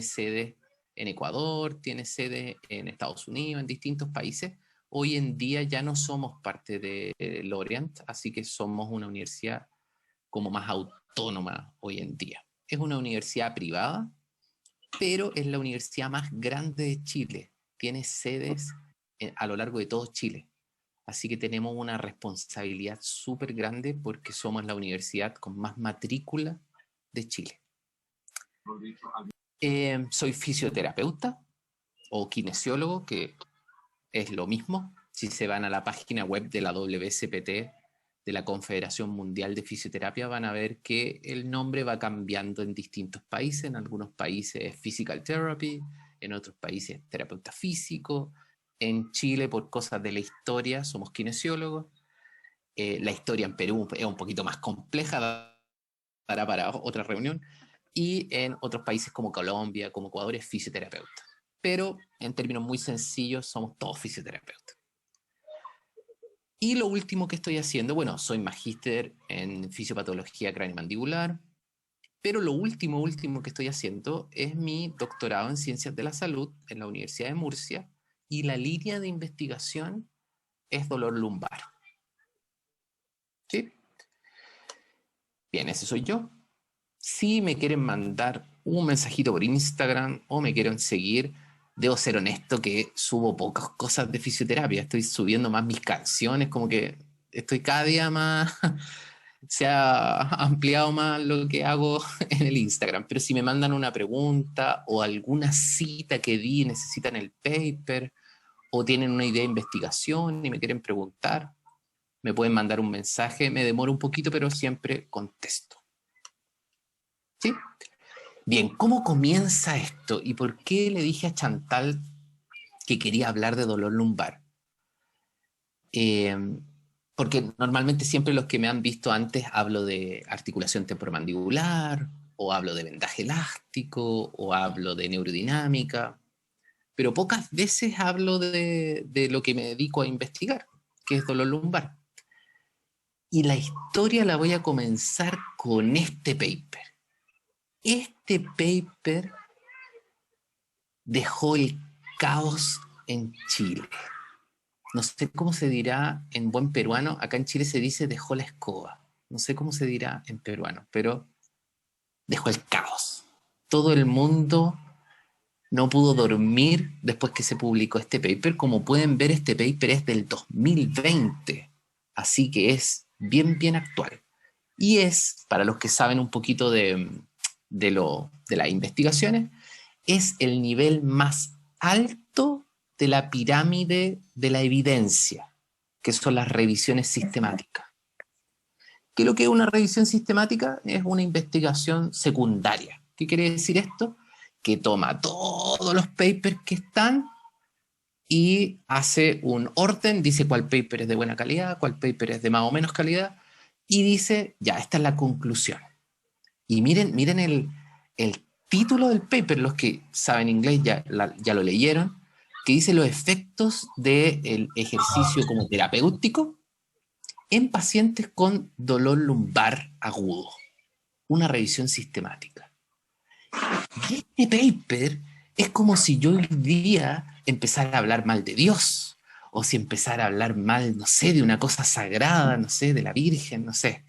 sede en Ecuador, tiene sede en Estados Unidos, en distintos países. Hoy en día ya no somos parte de Lorient, así que somos una universidad como más autónoma hoy en día. Es una universidad privada, pero es la universidad más grande de Chile. Tiene sedes a lo largo de todo Chile. Así que tenemos una responsabilidad súper grande porque somos la universidad con más matrícula de Chile. Soy fisioterapeuta o kinesiólogo, que es lo mismo. Si se van a la página web de la WSPT, de la Confederación Mundial de Fisioterapia, van a ver que el nombre va cambiando en distintos países. En algunos países es Physical Therapy, en otros países terapeuta físico. En Chile, por cosas de la historia, somos kinesiólogos. La historia en Perú es un poquito más compleja, para otra reunión. Y en otros países como Colombia, como Ecuador, es fisioterapeuta. Pero en términos muy sencillos, somos todos fisioterapeutas. Y lo último que estoy haciendo, bueno, soy magíster en fisiopatología craneomandibular, pero lo último que estoy haciendo es mi doctorado en ciencias de la salud en la Universidad de Murcia, y la línea de investigación es dolor lumbar. ¿Sí? Bien, ese soy yo. Si me quieren mandar un mensajito por Instagram o me quieren seguir, debo ser honesto que subo pocas cosas de fisioterapia. Estoy subiendo más mis canciones, como que estoy cada día más, se ha ampliado más lo que hago en el Instagram. Pero si me mandan una pregunta o alguna cita que di y necesitan el paper, o tienen una idea de investigación y me quieren preguntar, me pueden mandar un mensaje. Me demoro un poquito, pero siempre contesto. ¿Sí? Bien, ¿cómo comienza esto? ¿Y por qué le dije a Chantal que quería hablar de dolor lumbar? Porque normalmente siempre los que me han visto antes hablo de articulación temporomandibular, o hablo de vendaje elástico, o hablo de neurodinámica, pero pocas veces hablo de lo que me dedico a investigar, que es dolor lumbar. Y la historia la voy a comenzar con este paper. Este paper dejó el caos en Chile. No sé cómo se dirá en buen peruano. Acá en Chile se dice dejó la escoba. No sé cómo se dirá en peruano, pero dejó el caos. Todo el mundo no pudo dormir después que se publicó este paper. Como pueden ver, este paper es del 2020, así que es bien actual. Y es, para los que saben un poquito de las investigaciones, es el nivel más alto de la pirámide de la evidencia, que son las revisiones sistemáticas. ¿Qué es lo que es una revisión sistemática? Es una investigación secundaria. ¿Qué quiere decir esto? Que toma todos los papers que están y hace un orden, dice cuál paper es de buena calidad, cuál paper es de más o menos calidad, y dice, ya, esta es la conclusión. Y miren el título del paper, los que saben inglés ya lo leyeron, que dice los efectos del ejercicio como terapéutico en pacientes con dolor lumbar agudo. Una revisión sistemática. Y este paper es como si yo hoy día empezara a hablar mal de Dios, o si empezara a hablar mal, no sé, de una cosa sagrada, no sé, de la Virgen, no sé.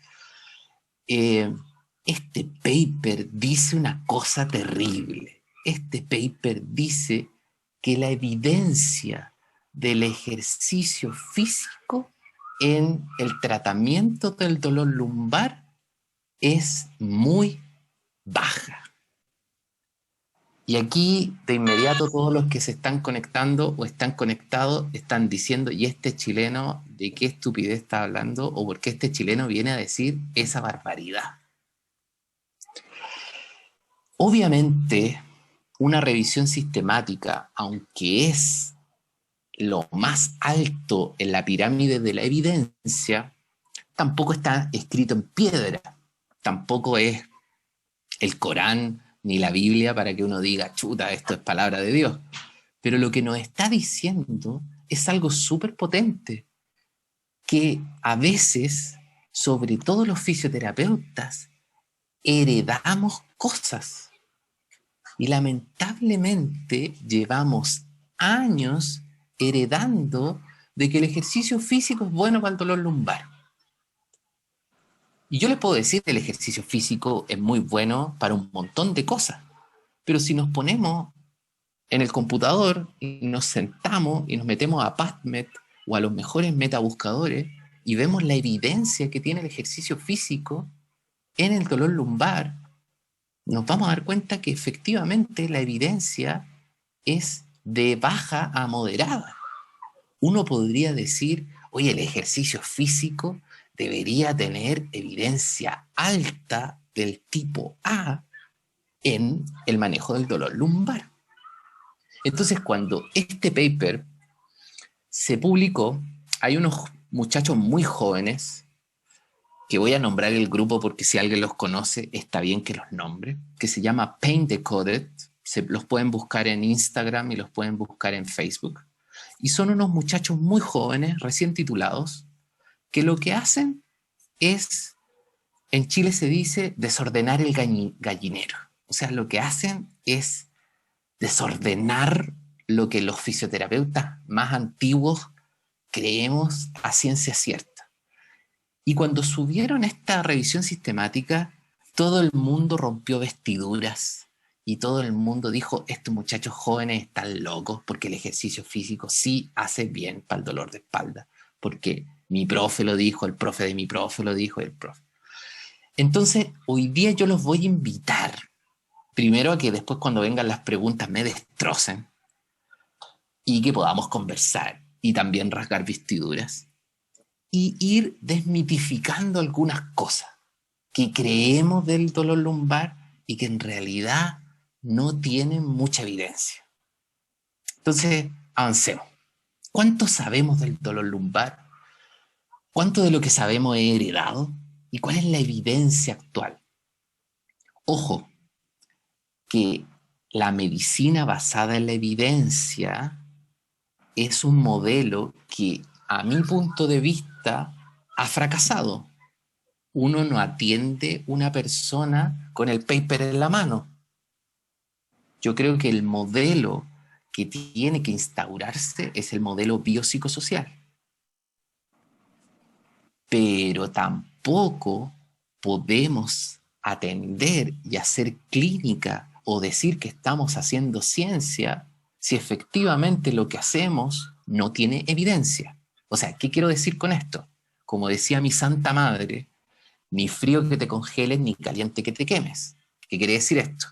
Este paper dice una cosa terrible. Este paper dice que la evidencia del ejercicio físico en el tratamiento del dolor lumbar es muy baja. Y aquí, de inmediato, todos los que se están conectando o están conectados están diciendo, ¿y este chileno de qué estupidez está hablando? ¿O por qué este chileno viene a decir esa barbaridad? Obviamente, una revisión sistemática, aunque es lo más alto en la pirámide de la evidencia, tampoco está escrito en piedra, tampoco es el Corán ni la Biblia para que uno diga, chuta, esto es palabra de Dios. Pero lo que nos está diciendo es algo súper potente, que a veces, sobre todo los fisioterapeutas, heredamos cosas. Y lamentablemente llevamos años heredando de que el ejercicio físico es bueno para el dolor lumbar. Y yo les puedo decir que el ejercicio físico es muy bueno para un montón de cosas, pero si nos ponemos en el computador y nos sentamos y nos metemos a PubMed o a los mejores metabuscadores y vemos la evidencia que tiene el ejercicio físico en el dolor lumbar, nos vamos a dar cuenta que efectivamente la evidencia es de baja a moderada. Uno podría decir, oye, el ejercicio físico debería tener evidencia alta del tipo A en el manejo del dolor lumbar. Entonces, cuando este paper se publicó, hay unos muchachos muy jóvenes, que voy a nombrar el grupo porque si alguien los conoce, está bien que los nombre, que se llama Pain Decoded. Los pueden buscar en Instagram y los pueden buscar en Facebook. Y son unos muchachos muy jóvenes, recién titulados, que lo que hacen es, en Chile se dice, desordenar el gallinero. O sea, lo que hacen es desordenar lo que los fisioterapeutas más antiguos creemos a ciencia cierta. Y cuando subieron esta revisión sistemática, todo el mundo rompió vestiduras y todo el mundo dijo, estos muchachos jóvenes están locos porque el ejercicio físico sí hace bien para el dolor de espalda, porque mi profe lo dijo, el profe de mi profe lo dijo, el profe. Entonces, hoy día yo los voy a invitar, primero a que después cuando vengan las preguntas me destrocen y que podamos conversar y también rasgar vestiduras y ir desmitificando algunas cosas que creemos del dolor lumbar y que en realidad no tienen mucha evidencia. Entonces, avancemos. ¿Cuánto sabemos del dolor lumbar? ¿Cuánto de lo que sabemos es heredado? ¿Y cuál es la evidencia actual? Ojo, que la medicina basada en la evidencia es un modelo que, a mi punto de vista, ha fracasado. Uno no atiende a una persona con el paper en la mano. Yo creo que el modelo que tiene que instaurarse es el modelo biopsicosocial. Pero tampoco podemos atender y hacer clínica o decir que estamos haciendo ciencia si efectivamente lo que hacemos no tiene evidencia. O sea, ¿qué quiero decir con esto? Como decía mi santa madre, ni frío que te congeles, ni caliente que te quemes. ¿Qué quiere decir esto?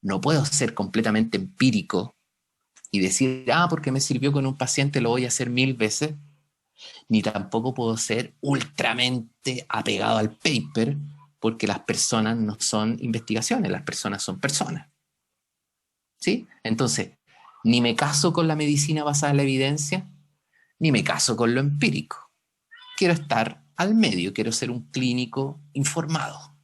No puedo ser completamente empírico y decir, porque me sirvió con un paciente, lo voy a hacer 1000 veces, ni tampoco puedo ser ultramente apegado al paper, porque las personas no son investigaciones, las personas son personas. ¿Sí? Entonces, ni me caso con la medicina basada en la evidencia, ni me caso con lo empírico. Quiero estar al medio, quiero ser un clínico informado.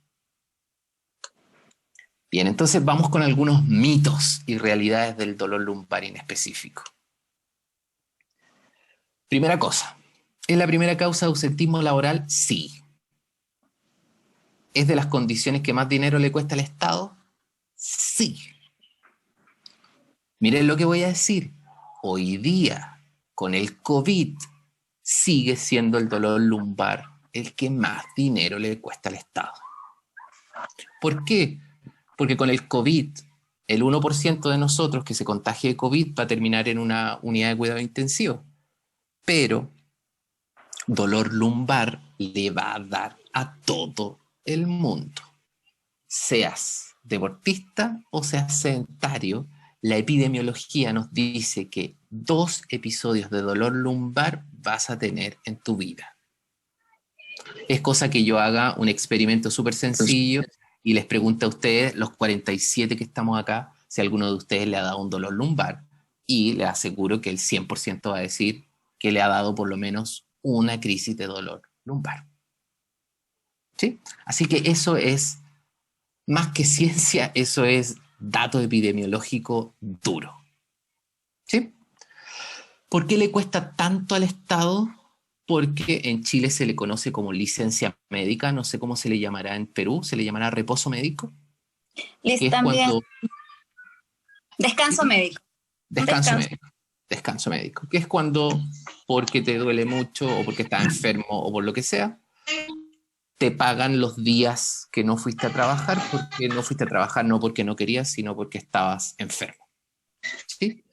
Bien, entonces vamos con algunos mitos y realidades del dolor lumbar en específico. Primera cosa, ¿es la primera causa de ausentismo laboral? Sí. ¿Es de las condiciones que más dinero le cuesta al Estado? Sí. Miren lo que voy a decir. Hoy día, con el COVID, sigue siendo el dolor lumbar el que más dinero le cuesta al Estado. ¿Por qué? Porque con el COVID, el 1% de nosotros que se contagie de COVID va a terminar en una unidad de cuidado intensivo. Pero dolor lumbar le va a dar a todo el mundo. Seas deportista o seas sedentario, la epidemiología nos dice que 2 episodios de dolor lumbar vas a tener en tu vida. Es cosa que yo haga un experimento súper sencillo y les pregunte a ustedes, los 47 que estamos acá, si alguno de ustedes le ha dado un dolor lumbar. Y les aseguro que el 100% va a decir que le ha dado por lo menos una crisis de dolor lumbar. ¿Sí? Así que eso es, más que ciencia, eso es dato epidemiológico duro. ¿Sí? ¿Por qué le cuesta tanto al Estado? Porque en Chile se le conoce como licencia médica, no sé cómo se le llamará en Perú, se le llamará reposo médico, que es También, cuando... Descanso médico. Descanso médico. Descanso médico, que es cuando, porque te duele mucho o porque estás enfermo o por lo que sea, te pagan los días que no fuiste a trabajar, porque no fuiste a trabajar no porque no querías, sino porque estabas enfermo. ¿Sí?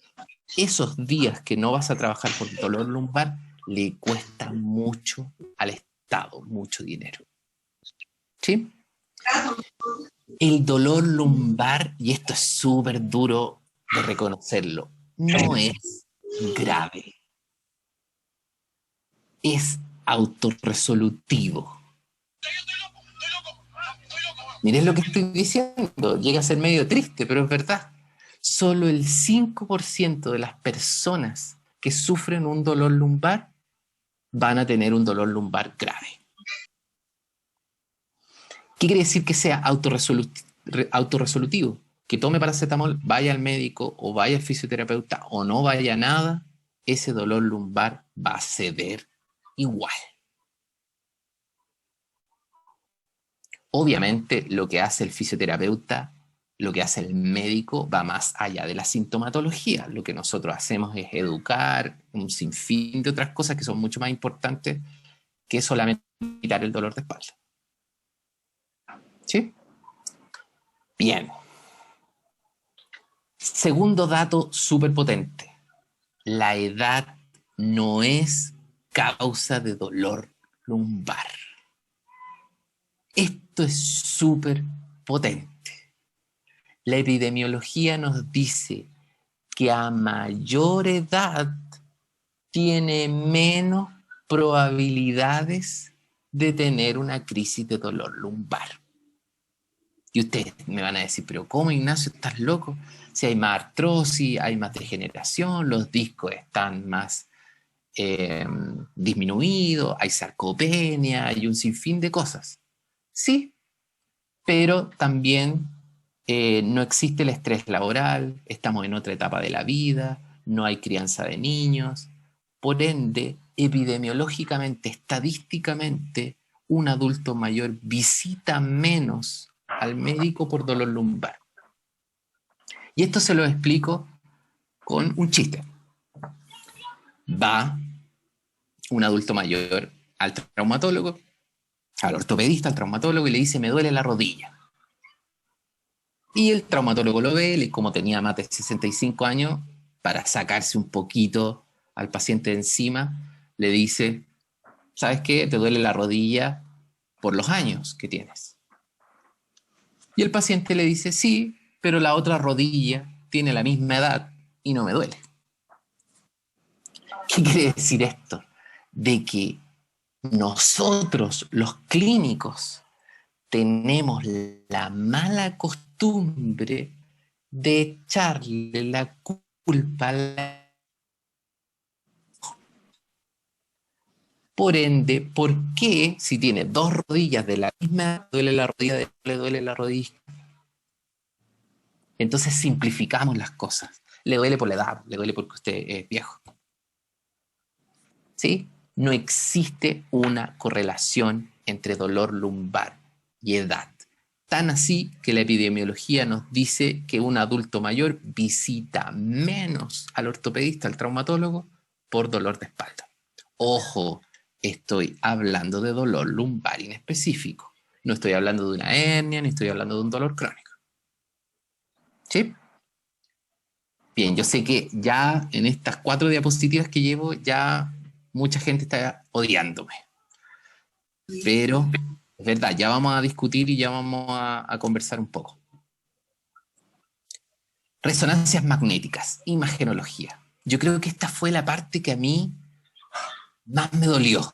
Esos días que no vas a trabajar por dolor lumbar le cuestan mucho al Estado, mucho dinero. ¿Sí? El dolor lumbar, y esto es súper duro de reconocerlo, no es grave, es autorresolutivo. Miren lo que estoy diciendo, llega a ser medio triste, pero es verdad. Solo el 5% de las personas que sufren un dolor lumbar van a tener un dolor lumbar grave. ¿Qué quiere decir que sea autorresolutivo? Que tome paracetamol, vaya al médico o vaya al fisioterapeuta o no vaya a nada, ese dolor lumbar va a ceder igual. Obviamente lo que hace el fisioterapeuta, lo que hace el médico va más allá de la sintomatología. Lo que nosotros hacemos es educar, un sinfín de otras cosas que son mucho más importantes que solamente quitar el dolor de espalda. ¿Sí? Bien. Segundo dato súper potente. La edad no es causa de dolor lumbar. Esto es súper potente. La epidemiología nos dice que a mayor edad tiene menos probabilidades de tener una crisis de dolor lumbar. Y ustedes me van a decir, pero ¿cómo, Ignacio? ¿Estás loco? Si hay más artrosis, hay más degeneración, los discos están más disminuidos, hay sarcopenia, hay un sinfín de cosas. Sí, pero también no existe el estrés laboral, estamos en otra etapa de la vida, no hay crianza de niños. Por ende, epidemiológicamente, estadísticamente, un adulto mayor visita menos al médico por dolor lumbar. Y esto se lo explico con un chiste. Va un adulto mayor al traumatólogo, al ortopedista, al traumatólogo, y le dice, me duele la rodilla. Y el traumatólogo lo ve, como tenía más de 65 años, para sacarse un poquito al paciente de encima, le dice, ¿sabes qué? Te duele la rodilla por los años que tienes. Y el paciente le dice, sí, pero la otra rodilla tiene la misma edad y no me duele. ¿Qué quiere decir esto? De que nosotros, los clínicos, tenemos la mala costumbre de echarle la culpa a la... Por ende, ¿por qué si tiene dos rodillas de la misma, duele la rodilla de le duele la rodilla? Entonces simplificamos las cosas. Le duele por la edad, le duele porque usted es viejo. ¿Sí? No existe una correlación entre dolor lumbar y edad. Tan así que la epidemiología nos dice que un adulto mayor visita menos al ortopedista, al traumatólogo, por dolor de espalda. Ojo, estoy hablando de dolor lumbar inespecífico. No estoy hablando de una hernia, ni estoy hablando de un dolor crónico. ¿Sí? Bien, yo sé que ya en estas 4 diapositivas que llevo, ya mucha gente está odiándome. Pero es verdad, ya vamos a discutir y ya vamos a conversar un poco. Resonancias magnéticas, imagenología. Yo creo que esta fue la parte que a mí más me dolió.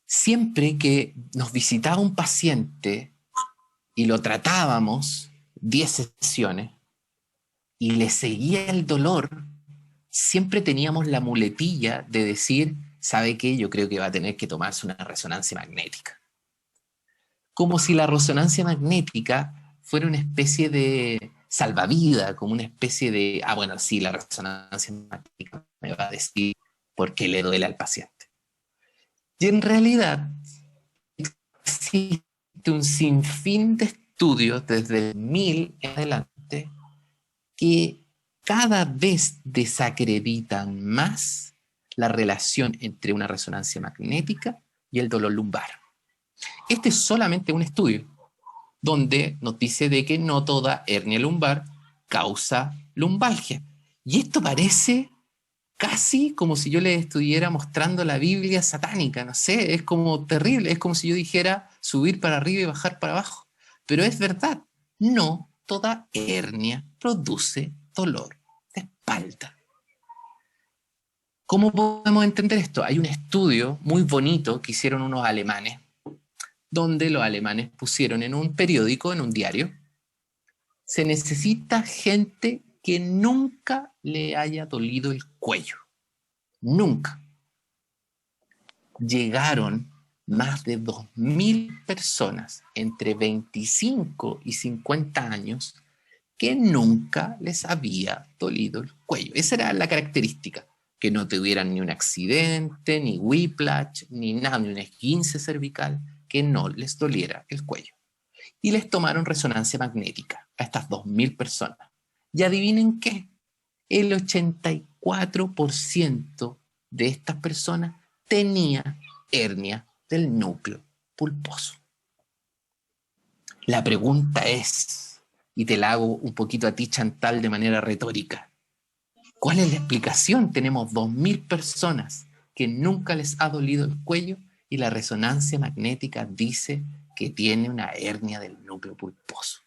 Siempre que nos visitaba un paciente y lo tratábamos 10 sesiones y le seguía el dolor, siempre teníamos la muletilla de decir, ¿sabe qué? Yo creo que va a tener que tomarse una resonancia magnética. Como si la resonancia magnética fuera una especie de salvavidas, como una especie de, bueno, sí, la resonancia magnética me va a decir por qué le duele al paciente. Y en realidad existe un sinfín de estudios desde el 1000 en adelante que cada vez desacreditan más la relación entre una resonancia magnética y el dolor lumbar. Este es solamente un estudio donde nos dice de que no toda hernia lumbar causa lumbalgia. Y esto parece casi como si yo les estuviera mostrando la Biblia satánica, no sé, es como terrible, es como si yo dijera subir para arriba y bajar para abajo. Pero es verdad, no toda hernia produce dolor de espalda. ¿Cómo podemos entender esto? Hay un estudio muy bonito que hicieron unos alemanes, donde los alemanes pusieron en un periódico, en un diario, se necesita gente que nunca le haya dolido el cuello. Nunca. Llegaron más de 2.000 personas entre 25 y 50 años que nunca les había dolido el cuello. Esa era la característica, que no tuvieran ni un accidente, ni whiplash, ni nada, ni un esguince cervical, que no les doliera el cuello. Y les tomaron resonancia magnética a estas 2.000 personas. Y adivinen qué, el 84% de estas personas tenía hernia del núcleo pulposo. La pregunta es, y te la hago un poquito a ti, Chantal, de manera retórica, ¿cuál es la explicación? Tenemos 2.000 personas que nunca les ha dolido el cuello y la resonancia magnética dice que tiene una hernia del núcleo pulposo.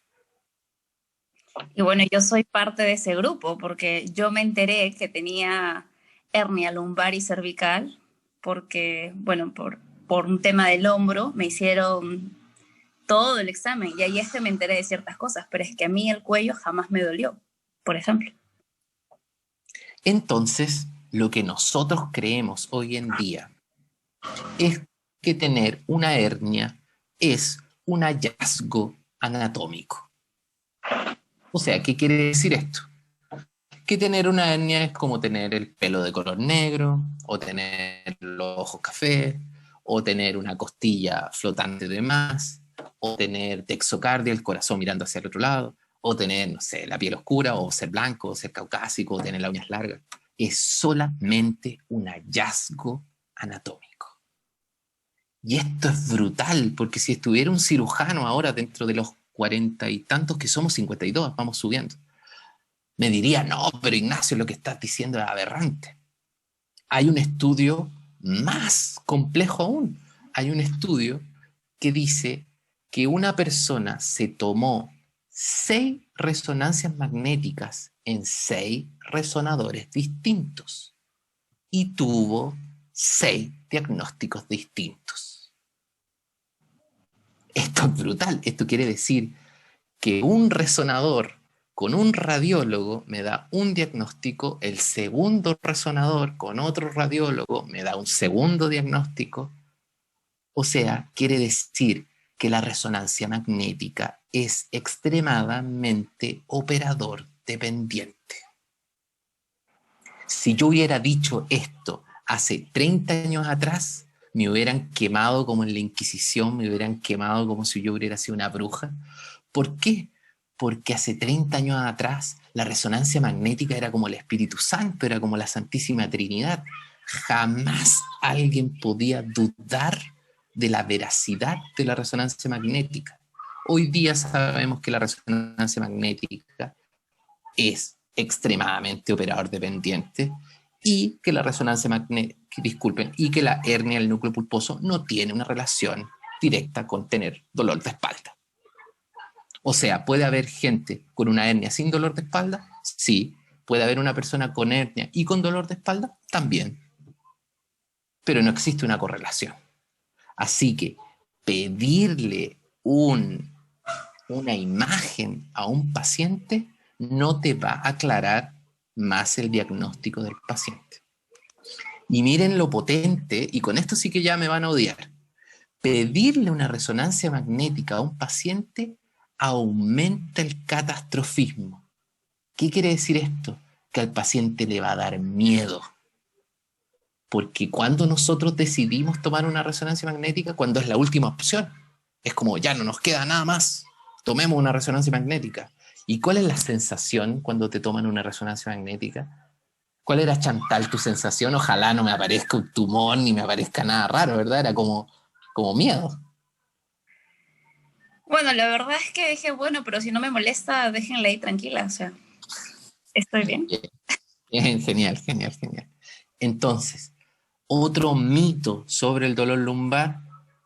Y bueno, yo soy parte de ese grupo porque yo me enteré que tenía hernia lumbar y cervical porque, bueno, por un tema del hombro me hicieron todo el examen y ahí es que me enteré de ciertas cosas, pero es que a mí el cuello jamás me dolió, por ejemplo. Entonces, lo que nosotros creemos hoy en día es que tener una hernia es un hallazgo anatómico. O sea, ¿qué quiere decir esto? Que tener una hernia es como tener el pelo de color negro, o tener los ojos café, o tener una costilla flotante de más, o tener texocardia, el corazón mirando hacia el otro lado, o tener, no sé, la piel oscura, o ser blanco, o ser caucásico, o tener las uñas largas. Es solamente un hallazgo anatómico. Y esto es brutal, porque si estuviera un cirujano ahora dentro de los 40 y tantos que somos, 52, vamos subiendo, me diría, no, pero Ignacio, lo que estás diciendo es aberrante. Hay un estudio más complejo aún. Hay un estudio que dice que una persona se tomó 6 resonancias magnéticas en 6 resonadores distintos y tuvo 6 diagnósticos distintos. Esto es brutal. Esto quiere decir que un resonador con un radiólogo me da un diagnóstico, el segundo resonador con otro radiólogo me da un segundo diagnóstico. O sea, quiere decir que la resonancia magnética es extremadamente operador dependiente. Si yo hubiera dicho esto hace 30 años atrás, me hubieran quemado como en la Inquisición, me hubieran quemado como si yo hubiera sido una bruja. ¿Por qué? Porque hace 30 años atrás la resonancia magnética era como el Espíritu Santo, era como la Santísima Trinidad. Jamás alguien podía dudar de la veracidad de la resonancia magnética. Hoy día sabemos que la resonancia magnética es extremadamente operador dependiente y que la resonancia magnética, disculpen, y que la hernia del núcleo pulposo no tiene una relación directa con tener dolor de espalda. O sea, ¿puede haber gente con una hernia sin dolor de espalda? Sí. ¿Puede haber una persona con hernia y con dolor de espalda? También. Pero no existe una correlación. Así que pedirle una imagen a un paciente no te va a aclarar más el diagnóstico del paciente. Y miren lo potente, y con esto sí que ya me van a odiar. Pedirle una resonancia magnética a un paciente aumenta el catastrofismo. ¿Qué quiere decir esto? Que al paciente le va a dar miedo. Porque cuando nosotros decidimos tomar una resonancia magnética, cuando es la última opción, es como ya no nos queda nada más, tomemos una resonancia magnética. ¿Y cuál es la sensación cuando te toman una resonancia magnética? ¿Cuál era, Chantal, tu sensación? Ojalá no me aparezca un tumor ni me aparezca nada raro, ¿verdad? Era como miedo. Bueno, la verdad es que dije, bueno, pero si no me molesta, déjenla ahí tranquila, o sea, estoy bien. Bien, bien, genial, genial, genial. Entonces, otro mito sobre el dolor lumbar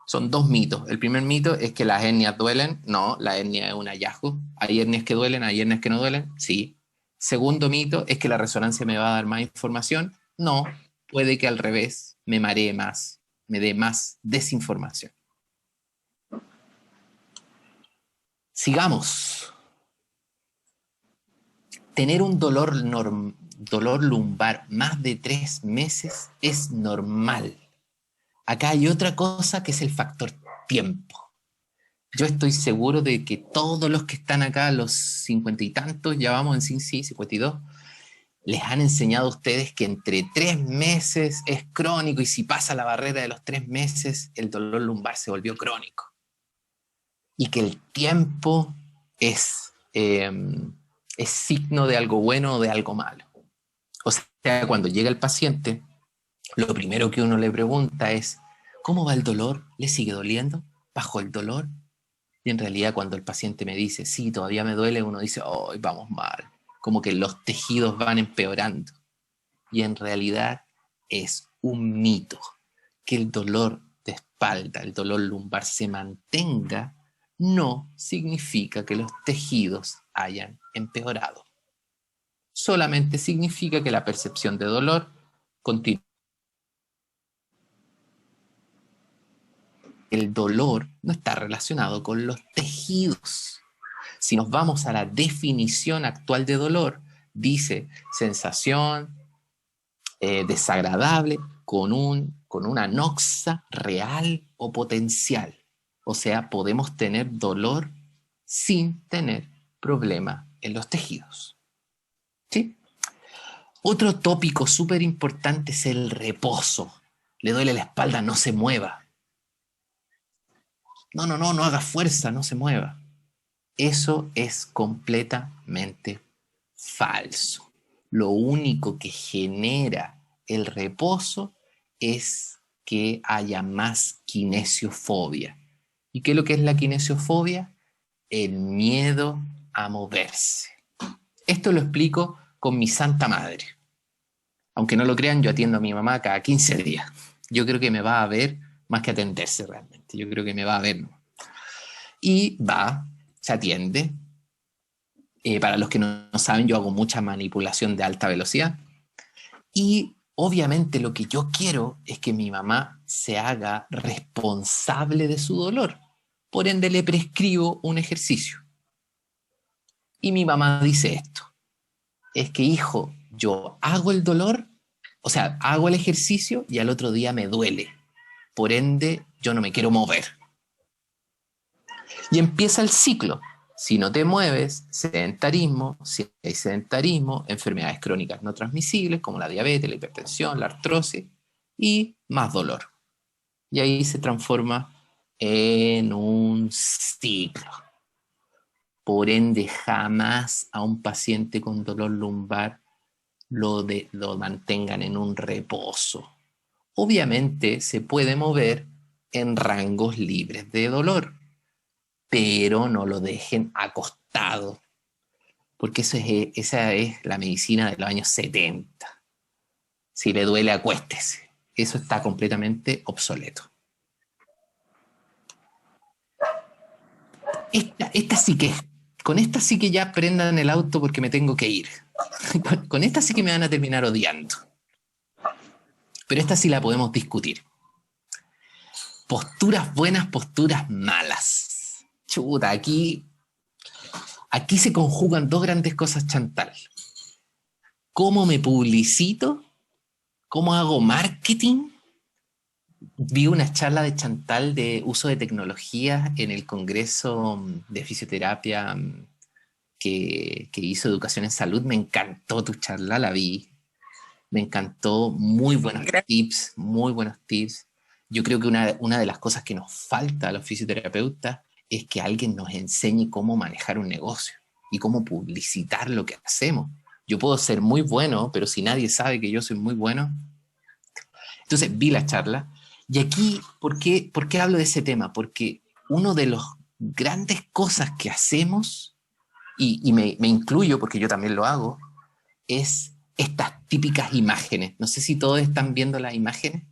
son dos mitos. El primer mito es que las hernias duelen. No, la hernia es un hallazgo. ¿Hay hernias que duelen? ¿Hay hernias que no duelen? Sí. Segundo mito es que la resonancia me va a dar más información. No, puede que al revés me maree más, me dé más desinformación. Sigamos. Tener un dolor lumbar más de 3 meses es normal. Acá hay otra cosa que es el factor tiempo. Yo estoy seguro de que todos los que están acá, los 50 y tantos, ya vamos en sí, 52, les han enseñado a ustedes que entre 3 meses es crónico y si pasa la barrera de los 3 meses, el dolor lumbar se volvió crónico. Y que el tiempo es signo de algo bueno o de algo malo. O sea, cuando llega el paciente, lo primero que uno le pregunta es, ¿cómo va el dolor? ¿Le sigue doliendo? ¿Bajó el dolor? Y en realidad cuando el paciente me dice, sí, todavía me duele, uno dice, oh, vamos mal. Como que los tejidos van empeorando. Y en realidad es un mito que el dolor de espalda, el dolor lumbar se mantenga, no significa que los tejidos hayan empeorado. Solamente significa que la percepción de dolor continúa. El dolor no está relacionado con los tejidos. Si nos vamos a la definición actual de dolor, dice sensación desagradable con una noxa real o potencial. O sea, podemos tener dolor sin tener problema en los tejidos. ¿Sí? Otro tópico súper importante es el reposo. Le duele la espalda, no se mueva. No haga fuerza, no se mueva. Eso es completamente falso. Lo único que genera el reposo es que haya más kinesiofobia. ¿Y qué es lo que es la kinesiofobia? El miedo a moverse. Esto lo explico con mi santa madre. Aunque no lo crean, yo atiendo a mi mamá cada 15 días. Yo creo que me va a ver más que atenderse realmente. Yo creo que me va a ver, ¿no? Y va, se atiende. Para los que no saben, yo hago mucha manipulación de alta velocidad. Y obviamente lo que yo quiero es que mi mamá se haga responsable de su dolor. Por ende, le prescribo un ejercicio. Y mi mamá dice esto. Es que, hijo, yo hago el dolor, o sea, hago el ejercicio y al otro día me duele. Por ende, yo no me quiero mover. Y empieza el ciclo. Si no te mueves, sedentarismo, si hay sedentarismo, enfermedades crónicas no transmisibles como la diabetes, la hipertensión, la artrosis y más dolor. Y ahí se transforma en un ciclo. Por ende, jamás a un paciente con dolor lumbar lo mantengan en un reposo. Obviamente se puede mover en rangos libres de dolor, pero no lo dejen acostado, porque esa es la medicina de los años 70. Si le duele, acuéstese. Eso está completamente obsoleto. Esta sí que, con esta sí que ya prendan el auto porque me tengo que ir. Con esta sí que me van a terminar odiando. Pero esta sí la podemos discutir. Posturas buenas, posturas malas. Chuta, aquí se conjugan dos grandes cosas, Chantal. ¿Cómo me publicito? ¿Cómo hago marketing? Vi una charla de Chantal de uso de tecnología en el Congreso de Fisioterapia que hizo Educación en Salud. Me encantó tu charla, la vi. Me encantó, muy buenos tips, muy buenos tips. Yo creo que una de las cosas que nos falta a los fisioterapeutas es que alguien nos enseñe cómo manejar un negocio. y cómo publicitar lo que hacemos. Yo puedo ser muy bueno, pero si nadie sabe que yo soy muy bueno. Entonces vi la charla y aquí, ¿por qué hablo de ese tema? Porque uno de los grandes cosas que hacemos, y me incluyo porque yo también lo hago, es estas típicas imágenes. No sé si todos están viendo las imágenes.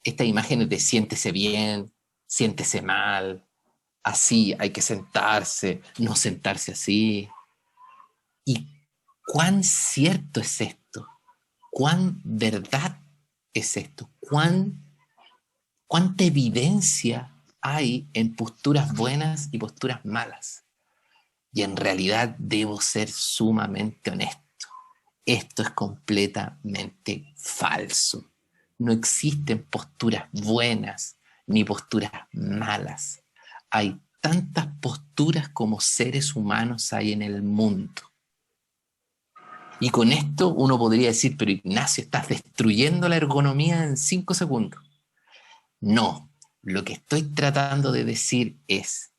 Estas imágenes de siéntese bien, siéntese mal, así hay que sentarse, no sentarse así. ¿Y cuán cierto es esto? ¿Cuán verdad es esto? ¿Cuánta evidencia hay en posturas buenas y posturas malas? Y en realidad debo ser sumamente honesto. Esto es completamente falso. No existen posturas buenas ni posturas malas. Hay tantas posturas como seres humanos hay en el mundo. Y con esto uno podría decir, pero Ignacio, estás destruyendo la ergonomía en 5 segundos. No, lo que estoy tratando de decir es,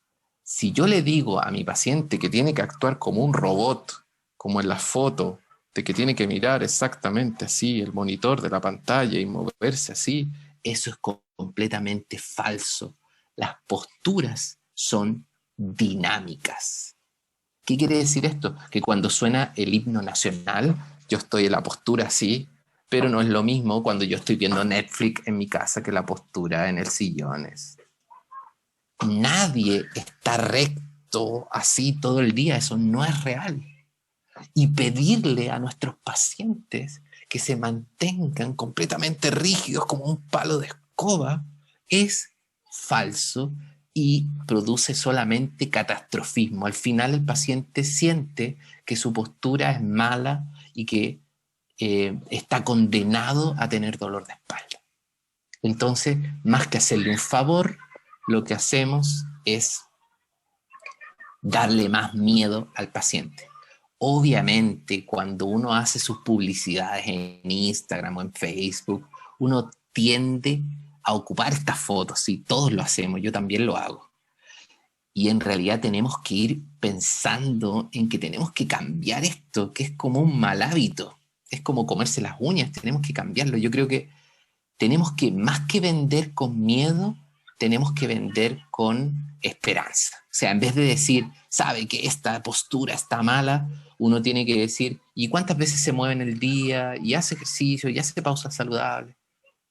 si yo le digo a mi paciente que tiene que actuar como un robot, como en la foto, de que tiene que mirar exactamente así el monitor de la pantalla y moverse así, eso es completamente falso. Las posturas son dinámicas. ¿Qué quiere decir esto? Que cuando suena el himno nacional, yo estoy en la postura así, pero no es lo mismo cuando yo estoy viendo Netflix en mi casa que la postura en el sillón es. Nadie está recto así todo el día, eso no es real. Y pedirle a nuestros pacientes que se mantengan completamente rígidos como un palo de escoba es falso y produce solamente catastrofismo. Al final el paciente siente que su postura es mala y que está condenado a tener dolor de espalda. Entonces, más que hacerle un favor, lo que hacemos es darle más miedo al paciente. Obviamente, cuando uno hace sus publicidades en Instagram o en Facebook, uno tiende a ocupar estas fotos, sí, todos lo hacemos, yo también lo hago. Y en realidad tenemos que ir pensando en que tenemos que cambiar esto, que es como un mal hábito, es como comerse las uñas, tenemos que cambiarlo. Yo creo que tenemos que, más que vender con miedo, tenemos que vender con esperanza. O sea, en vez de decir, sabe que esta postura está mala, uno tiene que decir, ¿y cuántas veces se mueve en el día? ¿Y hace ejercicio? ¿Y hace pausas saludables?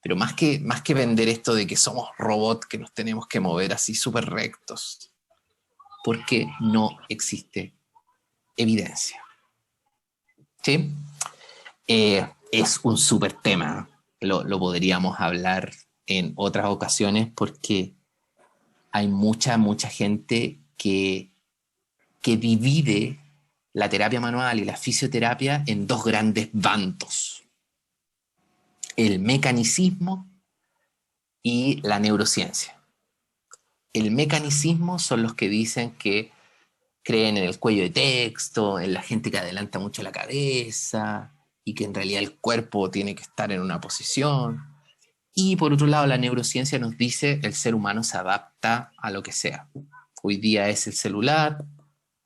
Pero más que vender esto de que somos robots, que nos tenemos que mover así súper rectos, porque no existe evidencia. ¿Sí? Es un súper tema. Lo podríamos hablar en otras ocasiones porque hay mucha gente que divide la terapia manual y la fisioterapia en dos grandes bandos. El mecanicismo y la neurociencia. El mecanicismo son los que dicen que creen en el cuello de texto, en la gente que adelanta mucho la cabeza y que en realidad el cuerpo tiene que estar en una posición. Y por otro lado, la neurociencia nos dice el ser humano se adapta a lo que sea. Hoy día es el celular,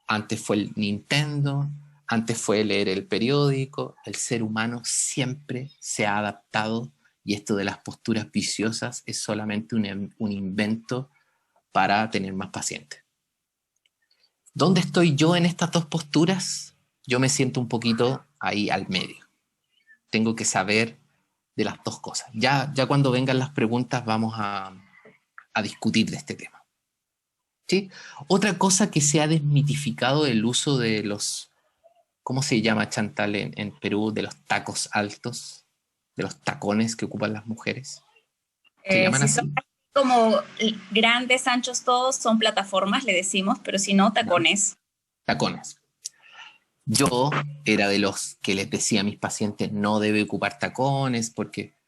antes fue el Nintendo, antes fue leer el periódico. El ser humano siempre se ha adaptado y esto de las posturas viciosas es solamente un invento para tener más pacientes. ¿Dónde estoy yo en estas dos posturas? Yo me siento un poquito ahí al medio. Tengo que saber de las dos cosas. Ya cuando vengan las preguntas vamos a discutir de este tema. ¿Sí? Otra cosa que se ha desmitificado el uso de los, ¿cómo se llama, Chantal, en Perú? De los tacos altos, de los tacones que ocupan las mujeres. ¿Se llaman Si son así? como grandes, anchos todos, son plataformas, le decimos, pero si no, ¿No? tacones. Tacones. Yo era de los que les decía a mis pacientes no debe ocupar tacones porque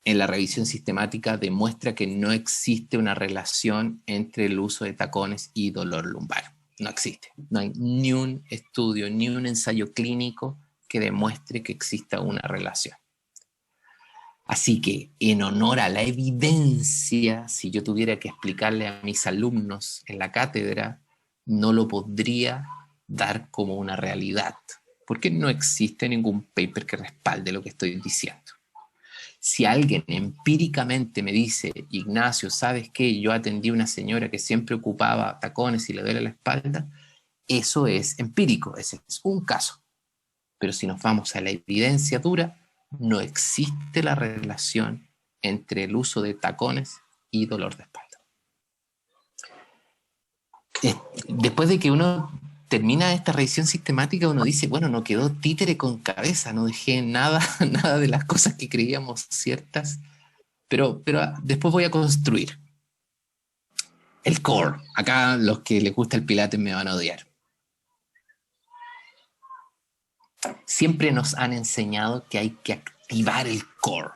en la revisión sistemática demuestra que no existe una relación entre el uso de tacones y dolor lumbar. No existe. No hay ni un estudio, ni un ensayo clínico que demuestre que exista una relación. Así que, en honor a la evidencia, si yo tuviera que explicarle a mis alumnos en la cátedra, no lo podría dar como una realidad, porque no existe ningún paper que respalde lo que estoy diciendo. Si alguien empíricamente me dice, Ignacio, ¿sabes qué? Yo atendí a una señora que siempre ocupaba tacones y le duele la espalda, eso es empírico, ese es un caso. Pero si nos vamos a la evidencia dura, no existe la relación entre el uso de tacones y dolor de espalda. Después de que uno termina esta revisión sistemática, uno dice, bueno, no quedó títere con cabeza, no dejé nada, nada de las cosas que creíamos ciertas, pero después voy a construir. El core. Acá los que les gusta el Pilates me van a odiar. Siempre nos han enseñado que hay que activar el core.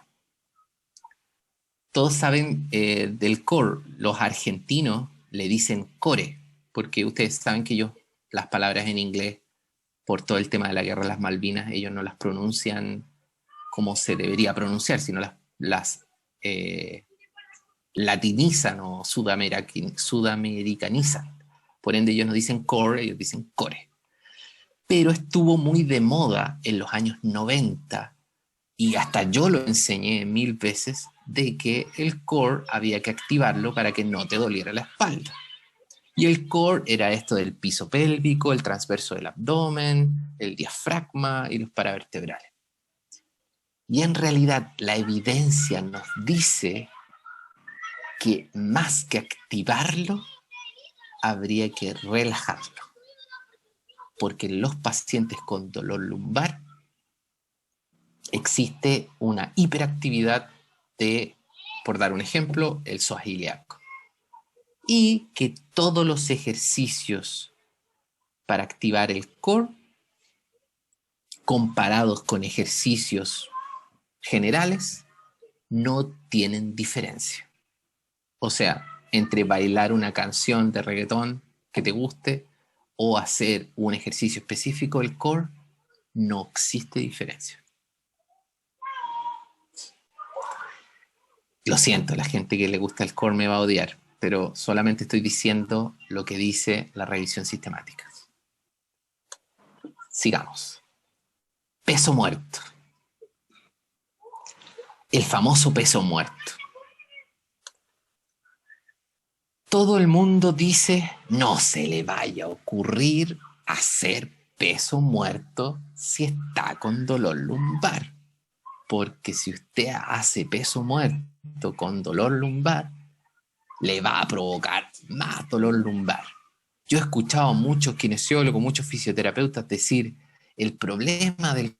Todos saben del core. Los argentinos le dicen core, porque ustedes saben que ellos, las palabras en inglés, por todo el tema de la guerra de las Malvinas, ellos no las pronuncian como se debería pronunciar, sino las latinizan o sudamericanizan. Por ende, ellos no dicen core, ellos dicen core. Pero estuvo muy de moda en los años 90, y hasta yo lo enseñé 1000 veces, de que el core había que activarlo para que no te doliera la espalda. Y el core era esto del piso pélvico, el transverso del abdomen, el diafragma y los paravertebrales. Y en realidad la evidencia nos dice que más que activarlo, habría que relajarlo. Porque en los pacientes con dolor lumbar existe una hiperactividad de, por dar un ejemplo, el psoas ilíaco. Y que todos los ejercicios para activar el core, comparados con ejercicios generales, no tienen diferencia. O sea, entre bailar una canción de reggaetón que te guste o hacer un ejercicio específico del core, no existe diferencia. Lo siento, la gente que le gusta el core me va a odiar, pero solamente estoy diciendo lo que dice la revisión sistemática. Sigamos. Peso muerto. El famoso peso muerto. Todo el mundo dice, no se le vaya a ocurrir hacer peso muerto si está con dolor lumbar. Porque si usted hace peso muerto con dolor lumbar, le va a provocar más dolor lumbar. Yo he escuchado a muchos kinesiólogos, muchos fisioterapeutas decir, el problema del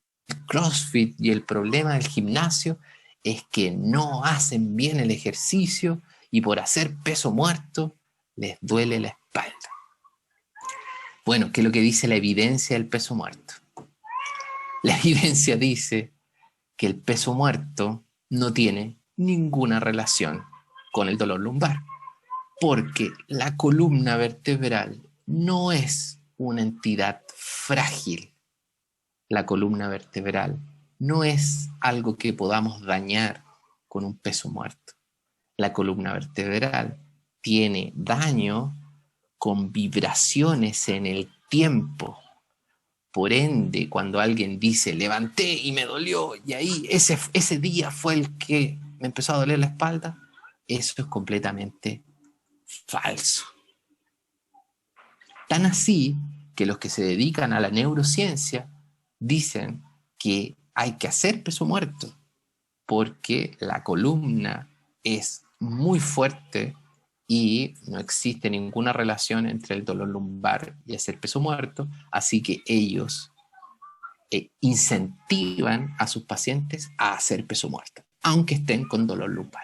CrossFit y el problema del gimnasio es que no hacen bien el ejercicio y por hacer peso muerto les duele la espalda. Bueno, ¿qué es lo que dice la evidencia del peso muerto? La evidencia dice que el peso muerto no tiene ninguna relación con el dolor lumbar, porque la columna vertebral no es una entidad frágil. La columna vertebral no es algo que podamos dañar con un peso muerto. La columna vertebral tiene daño con vibraciones en el tiempo. Por ende, cuando alguien dice, levanté y me dolió, y ahí ese día fue el que me empezó a doler la espalda, eso es completamente falso. Tan así que los que se dedican a la neurociencia dicen que hay que hacer peso muerto porque la columna es muy fuerte y no existe ninguna relación entre el dolor lumbar y hacer peso muerto, así que ellos incentivan a sus pacientes a hacer peso muerto, aunque estén con dolor lumbar.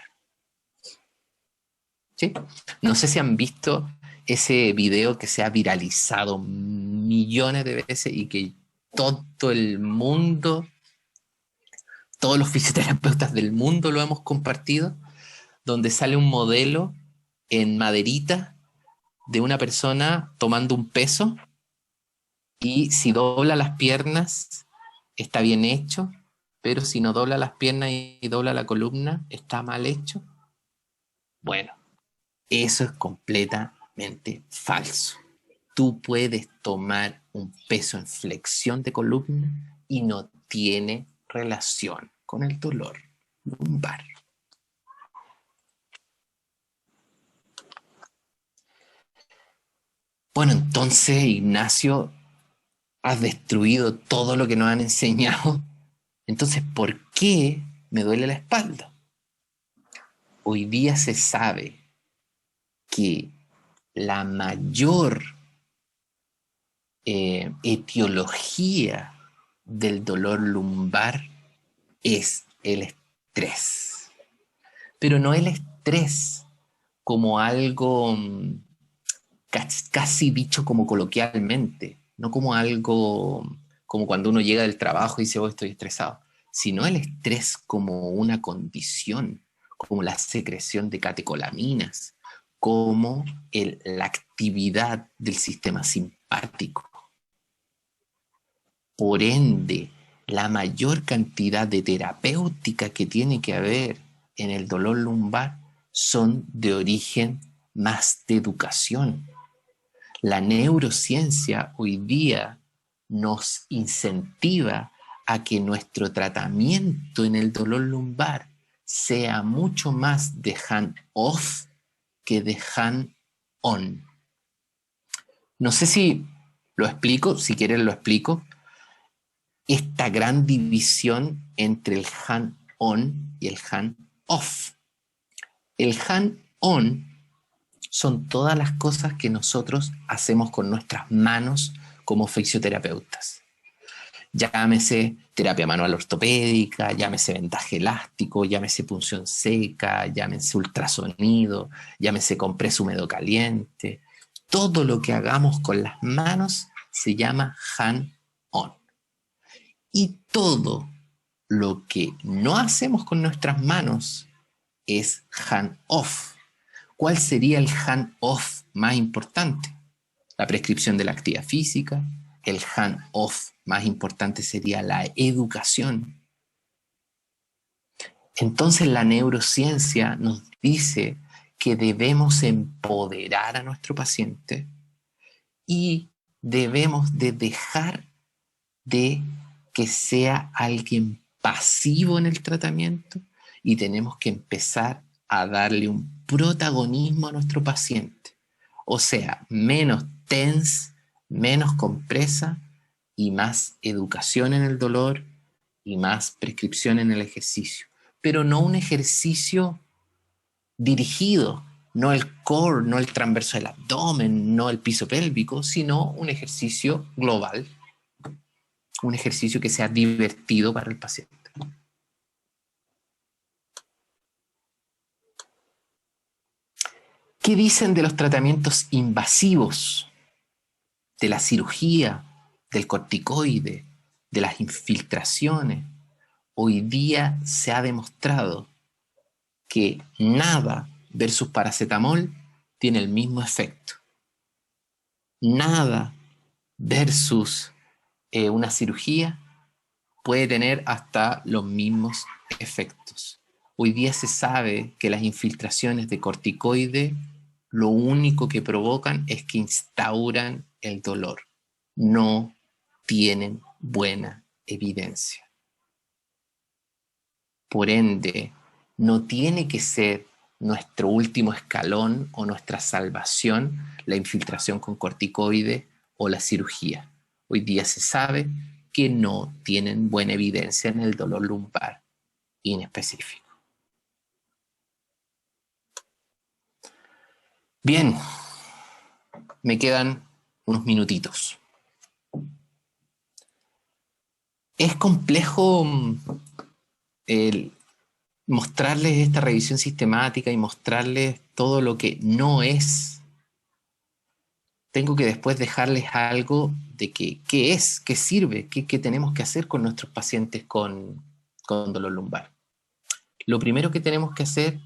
¿Sí? No sé si han visto ese video que se ha viralizado millones de veces y que todo el mundo, todos los fisioterapeutas del mundo lo hemos compartido, donde sale un modelo en maderita de una persona tomando un peso y si dobla las piernas está bien hecho, pero si no dobla las piernas y dobla la columna está mal hecho. Bueno, eso es completamente falso. Tú puedes tomar un peso en flexión de columna y no tiene relación con el dolor lumbar. Bueno, entonces, Ignacio, has destruido todo lo que nos han enseñado. Entonces, ¿por qué me duele la espalda? Hoy día se sabe que la mayor etiología del dolor lumbar es el estrés. Pero no el estrés como algo casi dicho como coloquialmente, no como algo como cuando uno llega del trabajo y dice, oh, estoy estresado, sino el estrés como una condición, como la secreción de catecolaminas, como la actividad del sistema simpático. Por ende, la mayor cantidad de terapéutica que tiene que haber en el dolor lumbar son de origen más de educación. La neurociencia hoy día nos incentiva a que nuestro tratamiento en el dolor lumbar sea mucho más de hand-off que de hand-on. No sé si lo explico, si quieres lo explico. Esta gran división entre el hand-on y el hand-off. El hand-on son todas las cosas que nosotros hacemos con nuestras manos como fisioterapeutas. Llámese terapia manual ortopédica, llámese vendaje elástico, llámese punción seca, llámese ultrasonido, llámese compreso húmedo caliente. Todo lo que hagamos con las manos se llama hand-on. Y todo lo que no hacemos con nuestras manos es hand-off. ¿Cuál sería el hand-off más importante? La prescripción de la actividad física. El hand-off más importante sería la educación. Entonces la neurociencia nos dice que debemos empoderar a nuestro paciente y debemos de dejar de que sea alguien pasivo en el tratamiento y tenemos que empezar a darle un protagonismo a nuestro paciente. O sea, menos TENS, menos compresa y más educación en el dolor y más prescripción en el ejercicio. Pero no un ejercicio dirigido, no el core, no el transverso del abdomen, no el piso pélvico, sino un ejercicio global, un ejercicio que sea divertido para el paciente. ¿Qué dicen de los tratamientos invasivos, de la cirugía, del corticoide, de las infiltraciones? Hoy día se ha demostrado que nada versus paracetamol tiene el mismo efecto. Nada versus una cirugía puede tener hasta los mismos efectos. Hoy día se sabe que las infiltraciones de corticoide lo único que provocan es que instauran el dolor. No tienen buena evidencia. Por ende, no tiene que ser nuestro último escalón o nuestra salvación la infiltración con corticoide o la cirugía. Hoy día se sabe que no tienen buena evidencia en el dolor lumbar inespecífico. Bien, me quedan unos minutitos. Es complejo mostrarles esta revisión sistemática y mostrarles todo lo que no es. Tengo que después dejarles algo de qué es, qué sirve, qué tenemos que hacer con nuestros pacientes con dolor lumbar. Lo primero que tenemos que hacer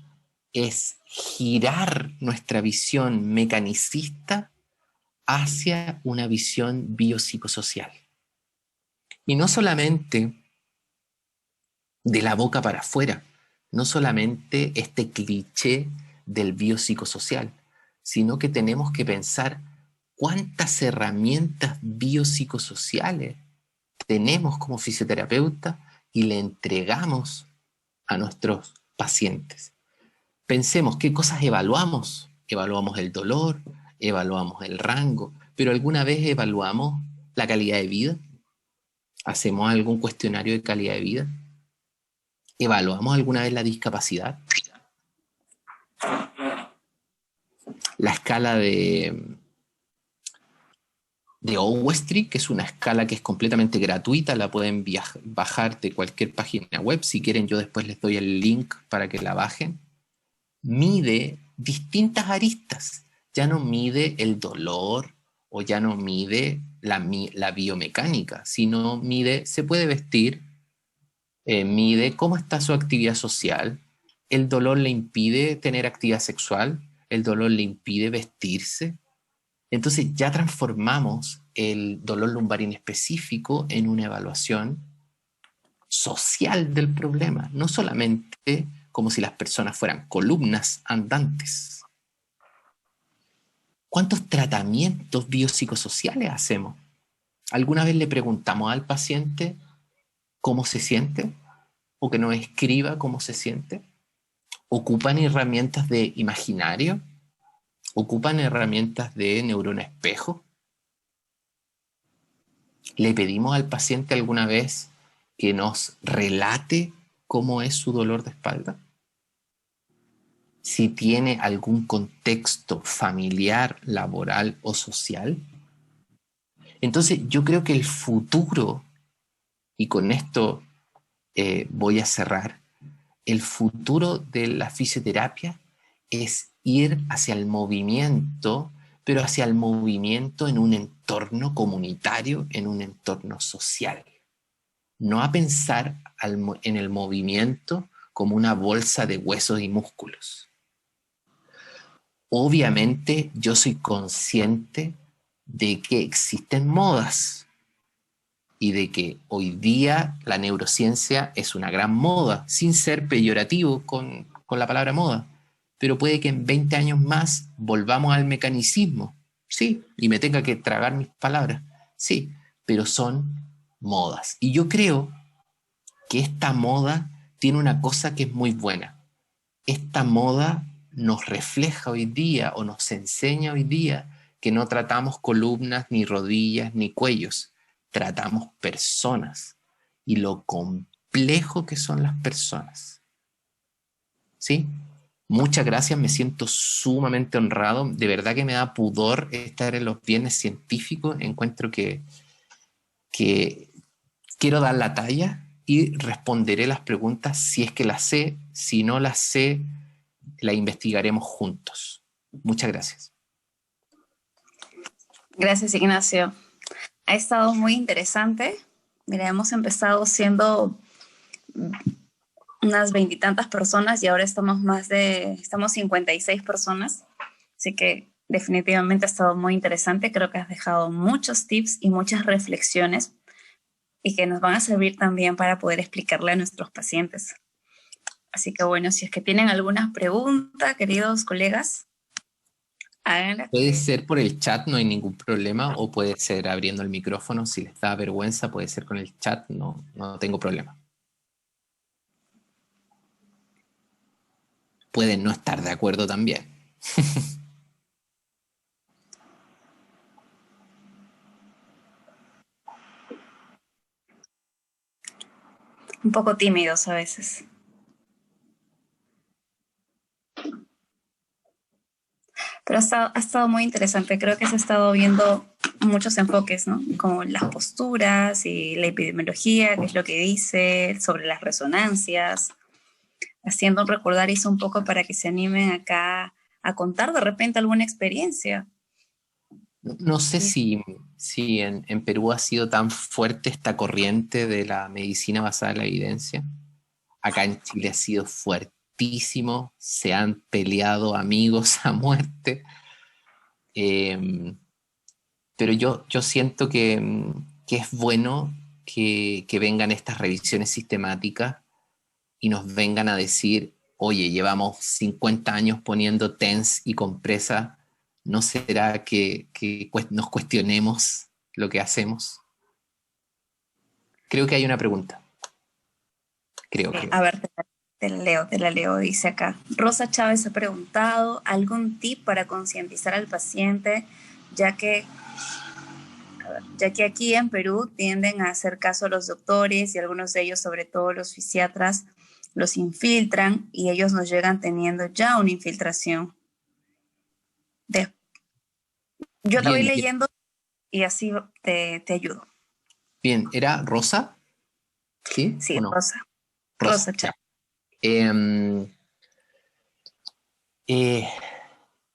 es girar nuestra visión mecanicista hacia una visión biopsicosocial. Y no solamente de la boca para afuera, no solamente este cliché del biopsicosocial, sino que tenemos que pensar ¿Cuántas herramientas biopsicosociales tenemos como fisioterapeuta y le entregamos a nuestros pacientes? Pensemos qué cosas evaluamos. Evaluamos el dolor, evaluamos el rango, pero ¿alguna vez evaluamos la calidad de vida? ¿Hacemos algún cuestionario de calidad de vida? ¿Evaluamos alguna vez la discapacidad? La escala de Owestry, que es una escala que es completamente gratuita, la pueden bajar de cualquier página web. Si quieren, yo después les doy el link para que la bajen. Mide distintas aristas. Ya no mide el dolor o ya no mide la biomecánica, sino mide, se puede vestir, mide cómo está su actividad social, el dolor le impide tener actividad sexual, el dolor le impide vestirse. Entonces ya transformamos el dolor lumbar inespecífico en una evaluación social del problema, no solamente como si las personas fueran columnas andantes. ¿Cuántos tratamientos biopsicosociales hacemos? ¿Alguna vez le preguntamos al paciente cómo se siente o que nos escriba cómo se siente? ¿Ocupan herramientas de imaginario? ¿Ocupan herramientas de neurona espejo? ¿Le pedimos al paciente alguna vez que nos relate cómo es su dolor de espalda? Si tiene algún contexto familiar, laboral o social. Entonces yo creo que el futuro, y con esto voy a cerrar, el futuro de la fisioterapia es ir hacia el movimiento, pero hacia el movimiento en un entorno comunitario, en un entorno social. No a pensar en el movimiento como una bolsa de huesos y músculos. Obviamente yo soy consciente de que existen modas y de que hoy día la neurociencia es una gran moda, sin ser peyorativo con la palabra moda. Pero puede que en 20 años más volvamos al mecanicismo, sí, y me tenga que tragar mis palabras, sí, pero son modas. Y yo creo que esta moda tiene una cosa que es muy buena. Esta moda nos refleja hoy día o nos enseña hoy día que no tratamos columnas, ni rodillas, ni cuellos, tratamos personas y lo complejo que son las personas. ¿Sí? Muchas gracias, me siento sumamente honrado. De verdad que me da pudor estar en los viernes científicos. Encuentro que quiero dar la talla y responderé las preguntas si es que las sé. Si no las sé, la investigaremos juntos. Muchas gracias. Gracias, Ignacio. Ha estado muy interesante. Mira, hemos empezado siendo unas 20 y tantas personas y ahora estamos 56 personas. Así que definitivamente ha estado muy interesante. Creo que has dejado muchos tips y muchas reflexiones y que nos van a servir también para poder explicarle a nuestros pacientes. Así que bueno, si es que tienen alguna pregunta, queridos colegas, háganla. Puede ser por el chat, no hay ningún problema, o puede ser abriendo el micrófono. Si les da vergüenza, puede ser con el chat, no tengo problema. Pueden no estar de acuerdo también. Un poco tímidos a veces. Pero ha estado muy interesante. Creo que se ha estado viendo muchos enfoques, ¿no? Como las posturas y la epidemiología, qué es lo que dice, sobre las resonancias, haciendo un recordarizo un poco para que se animen acá a contar de repente alguna experiencia. No sé si en Perú ha sido tan fuerte esta corriente de la medicina basada en la evidencia. Acá en Chile ha sido fuertísimo, se han peleado amigos a muerte. Pero yo siento que es bueno que vengan estas revisiones sistemáticas y nos vengan a decir, oye, llevamos 50 años poniendo TENS y compresa, ¿No será que nos cuestionemos lo que hacemos? Creo que hay una pregunta. Creo. A ver, te la leo, dice acá. Rosa Chávez ha preguntado, ¿algún tip para concientizar al paciente, ya que, ya que aquí en Perú tienden a hacer caso a los doctores y algunos de ellos, sobre todo los fisiatras, los infiltran y ellos nos llegan teniendo ya una infiltración? Yo te voy Bien, leyendo y así te ayudo. bien. ¿Era Rosa? ¿Sí Sí, o no? Rosa. Rosa, Rosa ya. Chávez. Eh,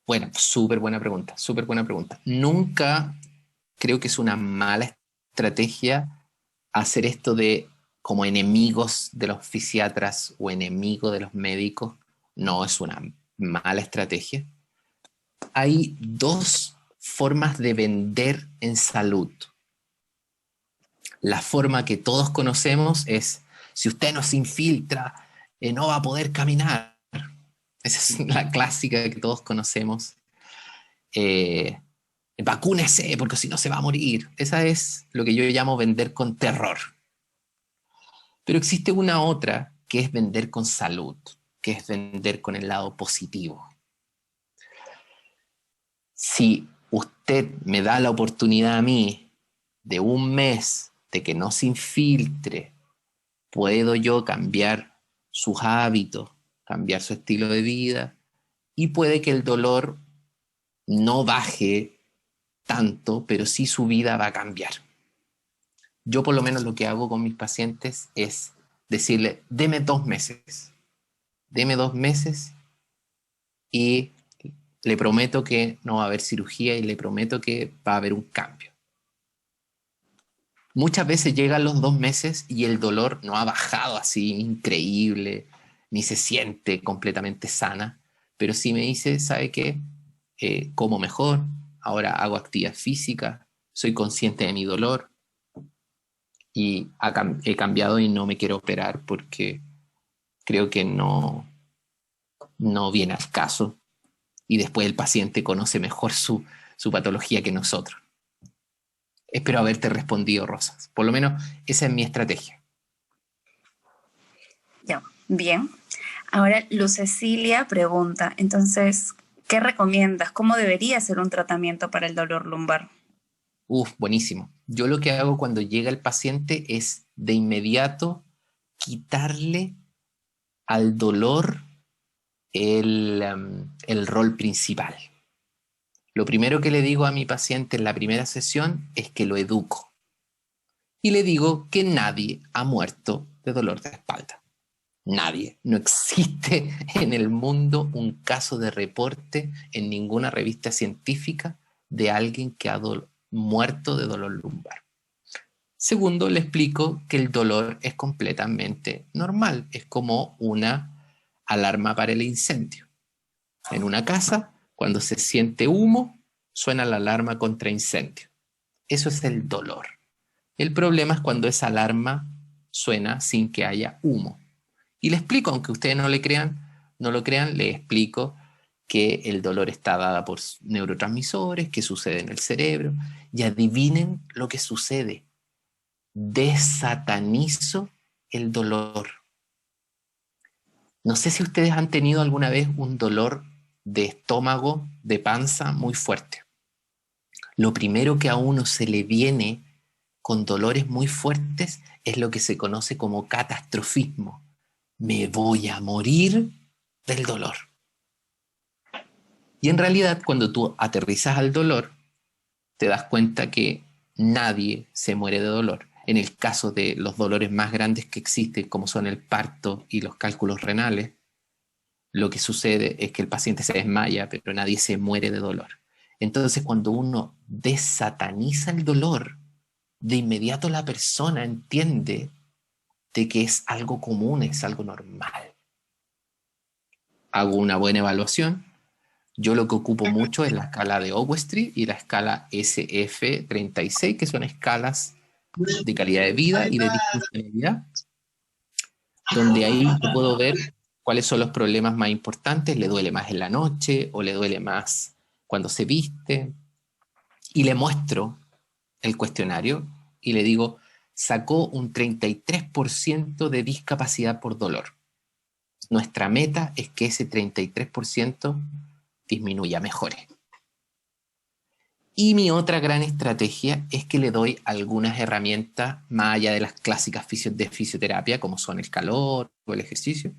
bueno, súper buena pregunta, súper buena pregunta. Nunca creo que es una mala estrategia hacer esto de como enemigos de los fisiatras o enemigos de los médicos. No es una mala estrategia. Hay dos formas de vender en salud. La forma que todos conocemos es, si usted no se infiltra, no va a poder caminar. Esa es la clásica que todos conocemos. Eh, Vacúnese, porque si no se va a morir. Esa es lo que yo llamo vender con terror. Pero existe una otra que es vender con salud, que es vender con el lado positivo. Si usted me da la oportunidad a mí de un mes de que no se infiltre, puedo yo cambiar sus hábitos, cambiar su estilo de vida y puede que el dolor no baje tanto, pero sí su vida va a cambiar. Yo por lo menos lo que hago con mis pacientes es decirle, deme 2 meses y le prometo que no va a haber cirugía y le prometo que va a haber un cambio. Muchas veces llegan los 2 meses y el dolor no ha bajado así increíble, ni se siente completamente sana, pero sí me dice, ¿sabe qué? Como mejor, ahora hago actividad física, soy consciente de mi dolor y he cambiado y no me quiero operar porque creo que no viene al caso y después el paciente conoce mejor su patología que nosotros. Espero haberte respondido, Rosas. Por lo menos esa es mi estrategia. Ya, bien. Ahora, Luz Cecilia pregunta, entonces, ¿qué recomiendas? ¿Cómo debería ser un tratamiento para el dolor lumbar? Buenísimo. Yo lo que hago cuando llega el paciente es de inmediato quitarle al dolor el rol principal. Lo primero que le digo a mi paciente en la primera sesión es que lo educo. Y le digo que nadie ha muerto de dolor de espalda. Nadie. No existe en el mundo un caso de reporte en ninguna revista científica de alguien que ha muerto de dolor lumbar. Segundo, le explico que el dolor es completamente normal. Es como una alarma para el incendio. En una casa, cuando se siente humo, suena la alarma contra incendio. Eso es el dolor. El problema es cuando esa alarma suena sin que haya humo. Y le explico, aunque ustedes no lo crean, le explico que el dolor está dado por neurotransmisores, que sucede en el cerebro. Y adivinen lo que sucede. Desatanizo el dolor. No sé si ustedes han tenido alguna vez un dolor de estómago, de panza muy fuerte. Lo primero que a uno se le viene con dolores muy fuertes es lo que se conoce como catastrofismo. Me voy a morir del dolor. Y en realidad, cuando tú aterrizas al dolor, te das cuenta que nadie se muere de dolor. En el caso de los dolores más grandes que existen, como son el parto y los cálculos renales, lo que sucede es que el paciente se desmaya, pero nadie se muere de dolor. Entonces, cuando uno desataniza el dolor, de inmediato la persona entiende de que es algo común, es algo normal. Hago una buena evaluación. Yo lo que ocupo mucho es la escala de Owestry y la escala SF36, que son escalas de calidad de vida y de disfuncionalidad, donde ahí yo puedo ver cuáles son los problemas más importantes, le duele más en la noche o le duele más cuando se viste, y le muestro el cuestionario y le digo, sacó un 33% de discapacidad por dolor. Nuestra meta es que ese 33% disminuya, mejore. Y mi otra gran estrategia es que le doy algunas herramientas más allá de las clásicas de fisioterapia, como son el calor o el ejercicio.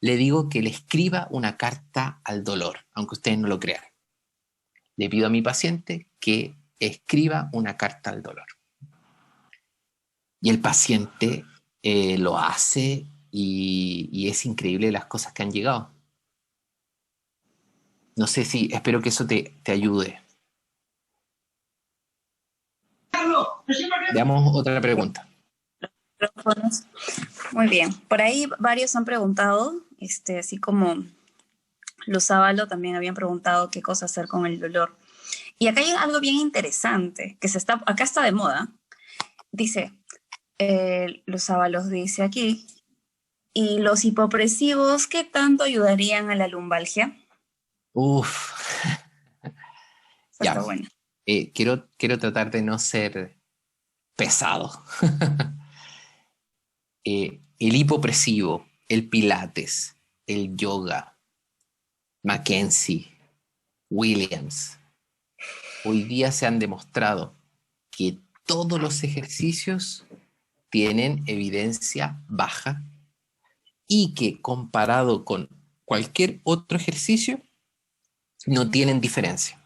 Le digo que le escriba una carta al dolor, aunque ustedes no lo crean. Le pido a mi paciente que escriba una carta al dolor. Y el paciente lo hace y es increíble las cosas que han llegado. No sé si, espero que eso te ayude. Veamos otra pregunta. Muy bien. Por ahí varios han preguntado, así como Luz Ávalo también habían preguntado qué cosa hacer con el dolor. Y acá hay algo bien interesante, que acá está de moda. Dice, Luz Ábalos dice aquí, ¿y los hipopresivos qué tanto ayudarían a la lumbalgia? Uf. Eso está bueno. Quiero tratar de no ser pesado. El hipopresivo, el pilates, el yoga, Mackenzie, Williams, hoy día se han demostrado que todos los ejercicios tienen evidencia baja y que comparado con cualquier otro ejercicio no tienen diferencia.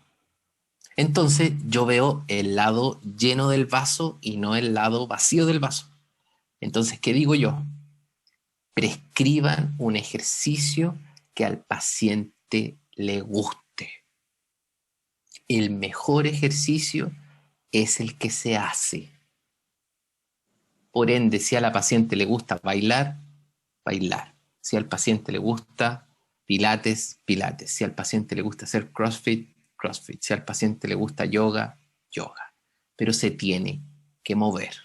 Entonces yo veo el lado lleno del vaso y no el lado vacío del vaso. Entonces, ¿qué digo yo? Prescriban un ejercicio que al paciente le guste. El mejor ejercicio es el que se hace. Por ende, si a la paciente le gusta bailar, bailar. Si al paciente le gusta pilates, pilates. Si al paciente le gusta hacer CrossFit, CrossFit. Si al paciente le gusta yoga, yoga. Pero se tiene que mover.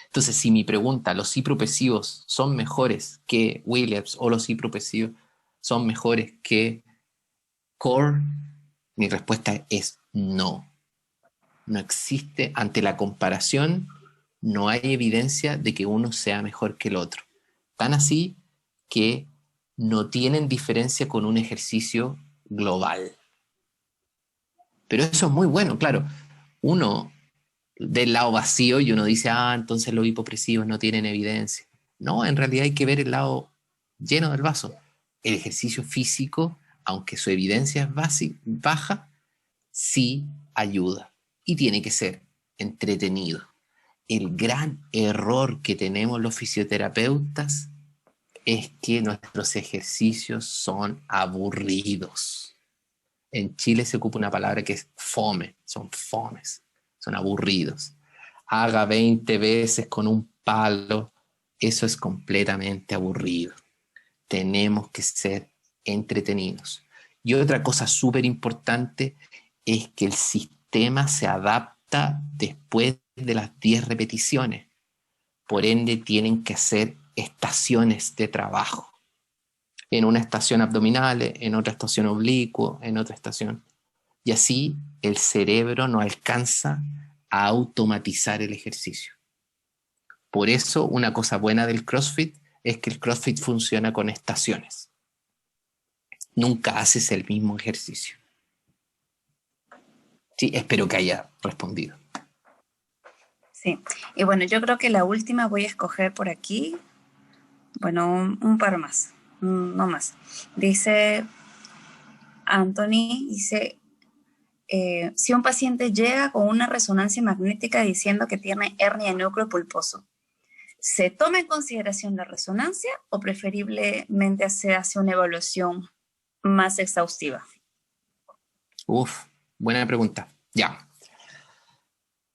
Entonces, si mi pregunta, ¿los cipropresivos son mejores que Williams o los cipropresivos son mejores que Core? Mi respuesta es no. No existe, ante la comparación, no hay evidencia de que uno sea mejor que el otro. Tan así que no tienen diferencia con un ejercicio global. Pero eso es muy bueno, claro. Uno del lado vacío y uno dice, entonces los hipopresivos no tienen evidencia. No, en realidad hay que ver el lado lleno del vaso. El ejercicio físico, aunque su evidencia es baja, sí ayuda y tiene que ser entretenido. El gran error que tenemos los fisioterapeutas es que nuestros ejercicios son aburridos. En Chile se ocupa una palabra que es fome, son fomes, son aburridos. Haga 20 veces con un palo, eso es completamente aburrido. Tenemos que ser entretenidos. Y otra cosa súper importante es que el sistema se adapta después de las 10 repeticiones. Por ende, tienen que hacer estaciones de trabajo. En una estación abdominal, en otra estación oblicuo, en otra estación. Y así el cerebro no alcanza a automatizar el ejercicio. Por eso, una cosa buena del CrossFit es que el CrossFit funciona con estaciones. Nunca haces el mismo ejercicio. Sí, espero que haya respondido. Sí, y bueno, yo creo que la última voy a escoger por aquí, bueno, un par más, no más. Dice Anthony, dice, si un paciente llega con una resonancia magnética diciendo que tiene hernia de núcleo pulposo, ¿se toma en consideración la resonancia o preferiblemente se hace una evaluación más exhaustiva? Buena pregunta. Ya.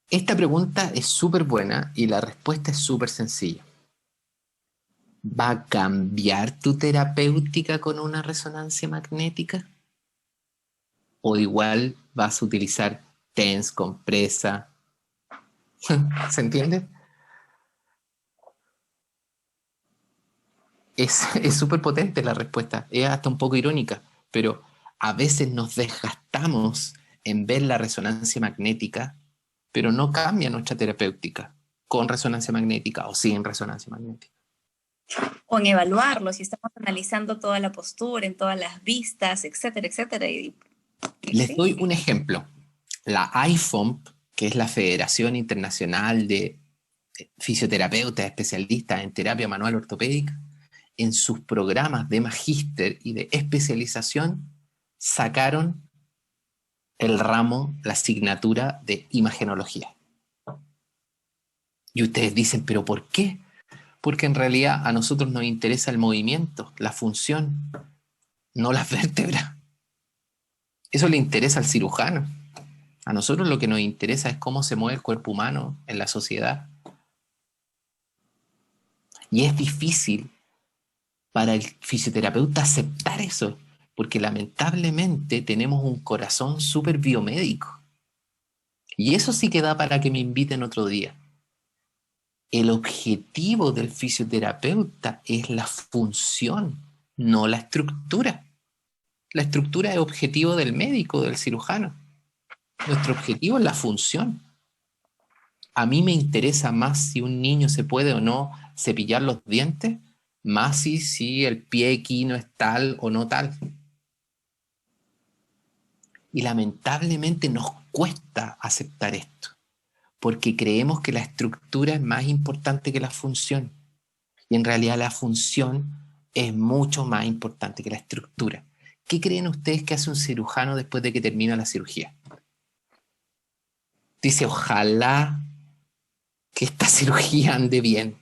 Esta pregunta es súper buena y la respuesta es súper sencilla. ¿Va a cambiar tu terapéutica con una resonancia magnética? ¿O igual vas a utilizar TENS, compresa? ¿Se entiende? Es súper potente la respuesta, es hasta un poco irónica, pero a veces nos desgastamos en ver la resonancia magnética, pero no cambia nuestra terapéutica con resonancia magnética o sin resonancia magnética. O en evaluarlo, si estamos analizando toda la postura, en todas las vistas, etcétera, etcétera. Les Sí. doy un ejemplo. La IFOMP, que es la Federación Internacional de Fisioterapeutas Especialistas en Terapia Manual Ortopédica, en sus programas de magíster y de especialización sacaron el ramo, la asignatura de imagenología. Y ustedes dicen, ¿pero por qué? Porque en realidad a nosotros nos interesa el movimiento, la función, no las vértebras. Eso le interesa al cirujano. A nosotros lo que nos interesa es cómo se mueve el cuerpo humano en la sociedad. Y es difícil para el fisioterapeuta aceptar eso, porque lamentablemente tenemos un corazón súper biomédico. Y eso sí que da para que me inviten otro día. El objetivo del fisioterapeuta es la función, no la estructura. La estructura es objetivo del médico, del cirujano. Nuestro objetivo es la función. A mí me interesa más si un niño se puede o no cepillar los dientes, más si el pie equino es tal o no tal. Y lamentablemente nos cuesta aceptar esto, porque creemos que la estructura es más importante que la función. Y en realidad la función es mucho más importante que la estructura. ¿Qué creen ustedes que hace un cirujano después de que termina la cirugía? Dice, ojalá que esta cirugía ande bien.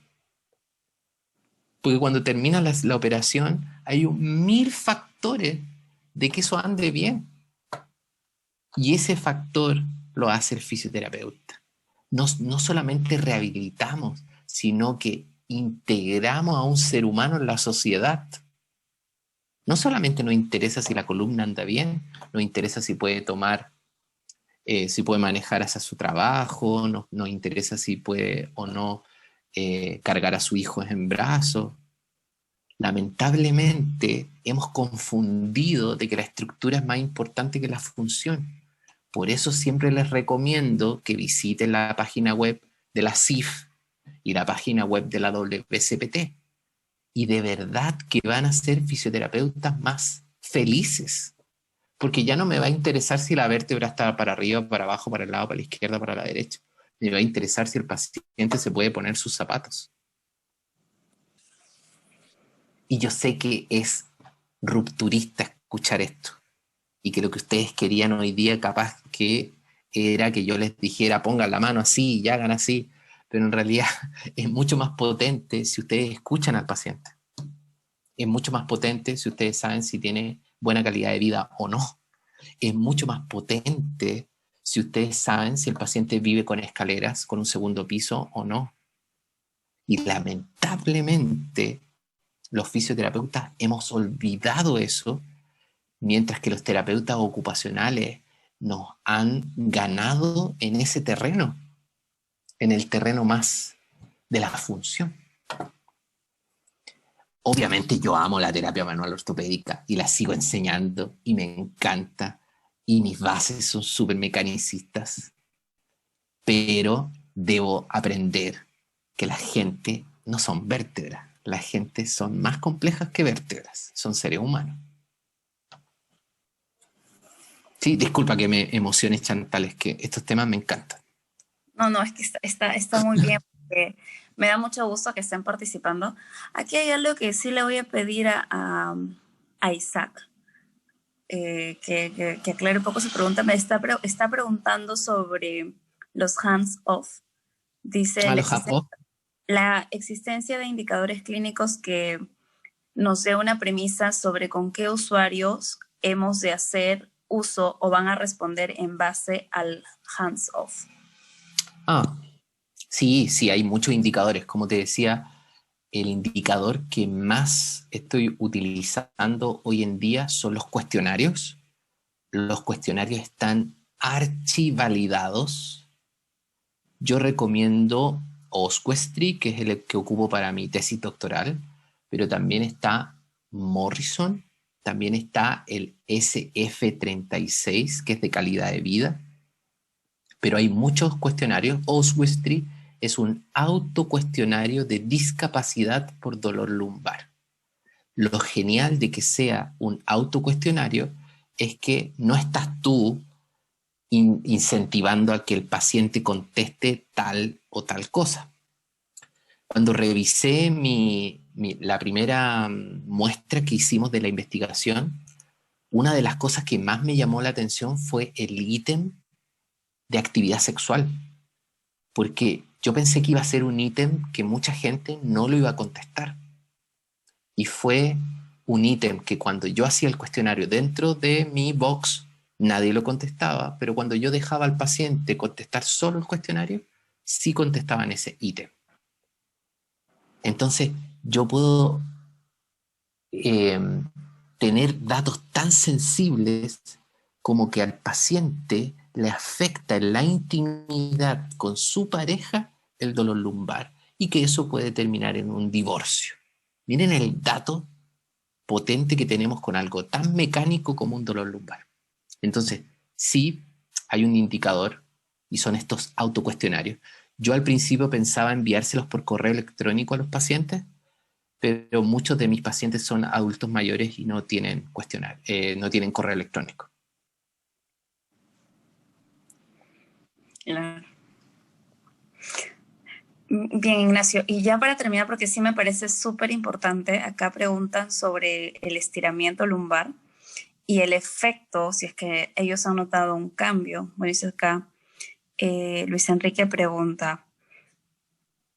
Porque cuando termina la operación hay 1000 factores de que eso ande bien. Y ese factor lo hace el fisioterapeuta. No solamente rehabilitamos, sino que integramos a un ser humano en la sociedad. No solamente nos interesa si la columna anda bien, nos interesa si puede tomar, si puede manejar hacia su trabajo, nos interesa si puede o no cargar a su hijo en brazos. Lamentablemente hemos confundido de que la estructura es más importante que la función. Por eso siempre les recomiendo que visiten la página web de la CIF y la página web de la WCPT. Y de verdad que van a ser fisioterapeutas más felices. Porque ya no me va a interesar si la vértebra está para arriba, para abajo, para el lado, para la izquierda, para la derecha. Me va a interesar si el paciente se puede poner sus zapatos. Y yo sé que es rupturista escuchar esto. Y que lo que ustedes querían hoy día capaz que era que yo les dijera pongan la mano así y hagan así. Pero en realidad es mucho más potente si ustedes escuchan al paciente. Es mucho más potente si ustedes saben si tiene buena calidad de vida o no. Es mucho más potente si ustedes saben si el paciente vive con escaleras, con un segundo piso o no. Y lamentablemente los fisioterapeutas hemos olvidado eso, mientras que los terapeutas ocupacionales nos han ganado en ese terreno, en el terreno más de la función. Obviamente yo amo la terapia manual ortopédica y la sigo enseñando y me encanta y mis bases son súper mecanicistas, pero debo aprender que la gente no son vértebras, la gente son más complejas que vértebras, son seres humanos. Sí, disculpa que me emocione, Chantal, es que estos temas me encantan. No, es que está muy bien, porque me da mucho gusto que estén participando. Aquí hay algo que sí le voy a pedir a Isaac, que aclare un poco su pregunta. Está preguntando sobre los hands-off. Dice Aloha. la existencia de indicadores clínicos que nos dé una premisa sobre con qué usuarios hemos de hacer uso o van a responder en base al hands-off. Sí, hay muchos indicadores. Como te decía, el indicador que más estoy utilizando hoy en día son los cuestionarios. Los cuestionarios están archivalidados. Yo recomiendo Osquestry, que es el que ocupo para mi tesis doctoral, pero también está Morrison también está el SF36, que es de calidad de vida, pero hay muchos cuestionarios. Oswestry es un autocuestionario de discapacidad por dolor lumbar. Lo genial de que sea un autocuestionario es que no estás tú incentivando a que el paciente conteste tal o tal cosa. Cuando revisé la primera muestra que hicimos de la investigación, una de las cosas que más me llamó la atención fue el ítem de actividad sexual, porque yo pensé que iba a ser un ítem que mucha gente no lo iba a contestar. Y fue un ítem que cuando yo hacía el cuestionario dentro de mi box, nadie lo contestaba, pero cuando yo dejaba al paciente contestar solo el cuestionario, sí contestaban ese ítem. Entonces, yo puedo eh, tener datos tan sensibles como que al paciente le afecta en la intimidad con su pareja el dolor lumbar y que eso puede terminar en un divorcio. Miren el dato potente que tenemos con algo tan mecánico como un dolor lumbar. Entonces, sí hay un indicador y son estos autocuestionarios. Yo al principio pensaba enviárselos por correo electrónico a los pacientes, pero muchos de mis pacientes son adultos mayores y no tienen no tienen correo electrónico. Claro. Bien, Ignacio. Y ya para terminar, porque sí me parece súper importante, acá preguntan sobre el estiramiento lumbar y el efecto, si es que ellos han notado un cambio. Bueno, dice acá, Luis Enrique pregunta,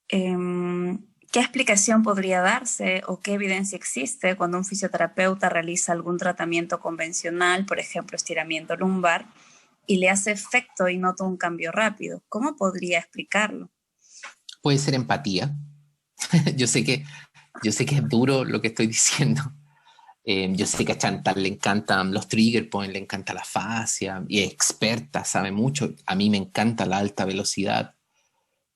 ¿qué explicación podría darse o qué evidencia existe cuando un fisioterapeuta realiza algún tratamiento convencional, por ejemplo, estiramiento lumbar, y le hace efecto y nota un cambio rápido? ¿Cómo podría explicarlo? Puede ser empatía. yo sé que es duro lo que estoy diciendo. Yo sé que a Chantal le encantan los trigger points, le encanta la fascia, y es experta, sabe mucho. A mí me encanta la alta velocidad,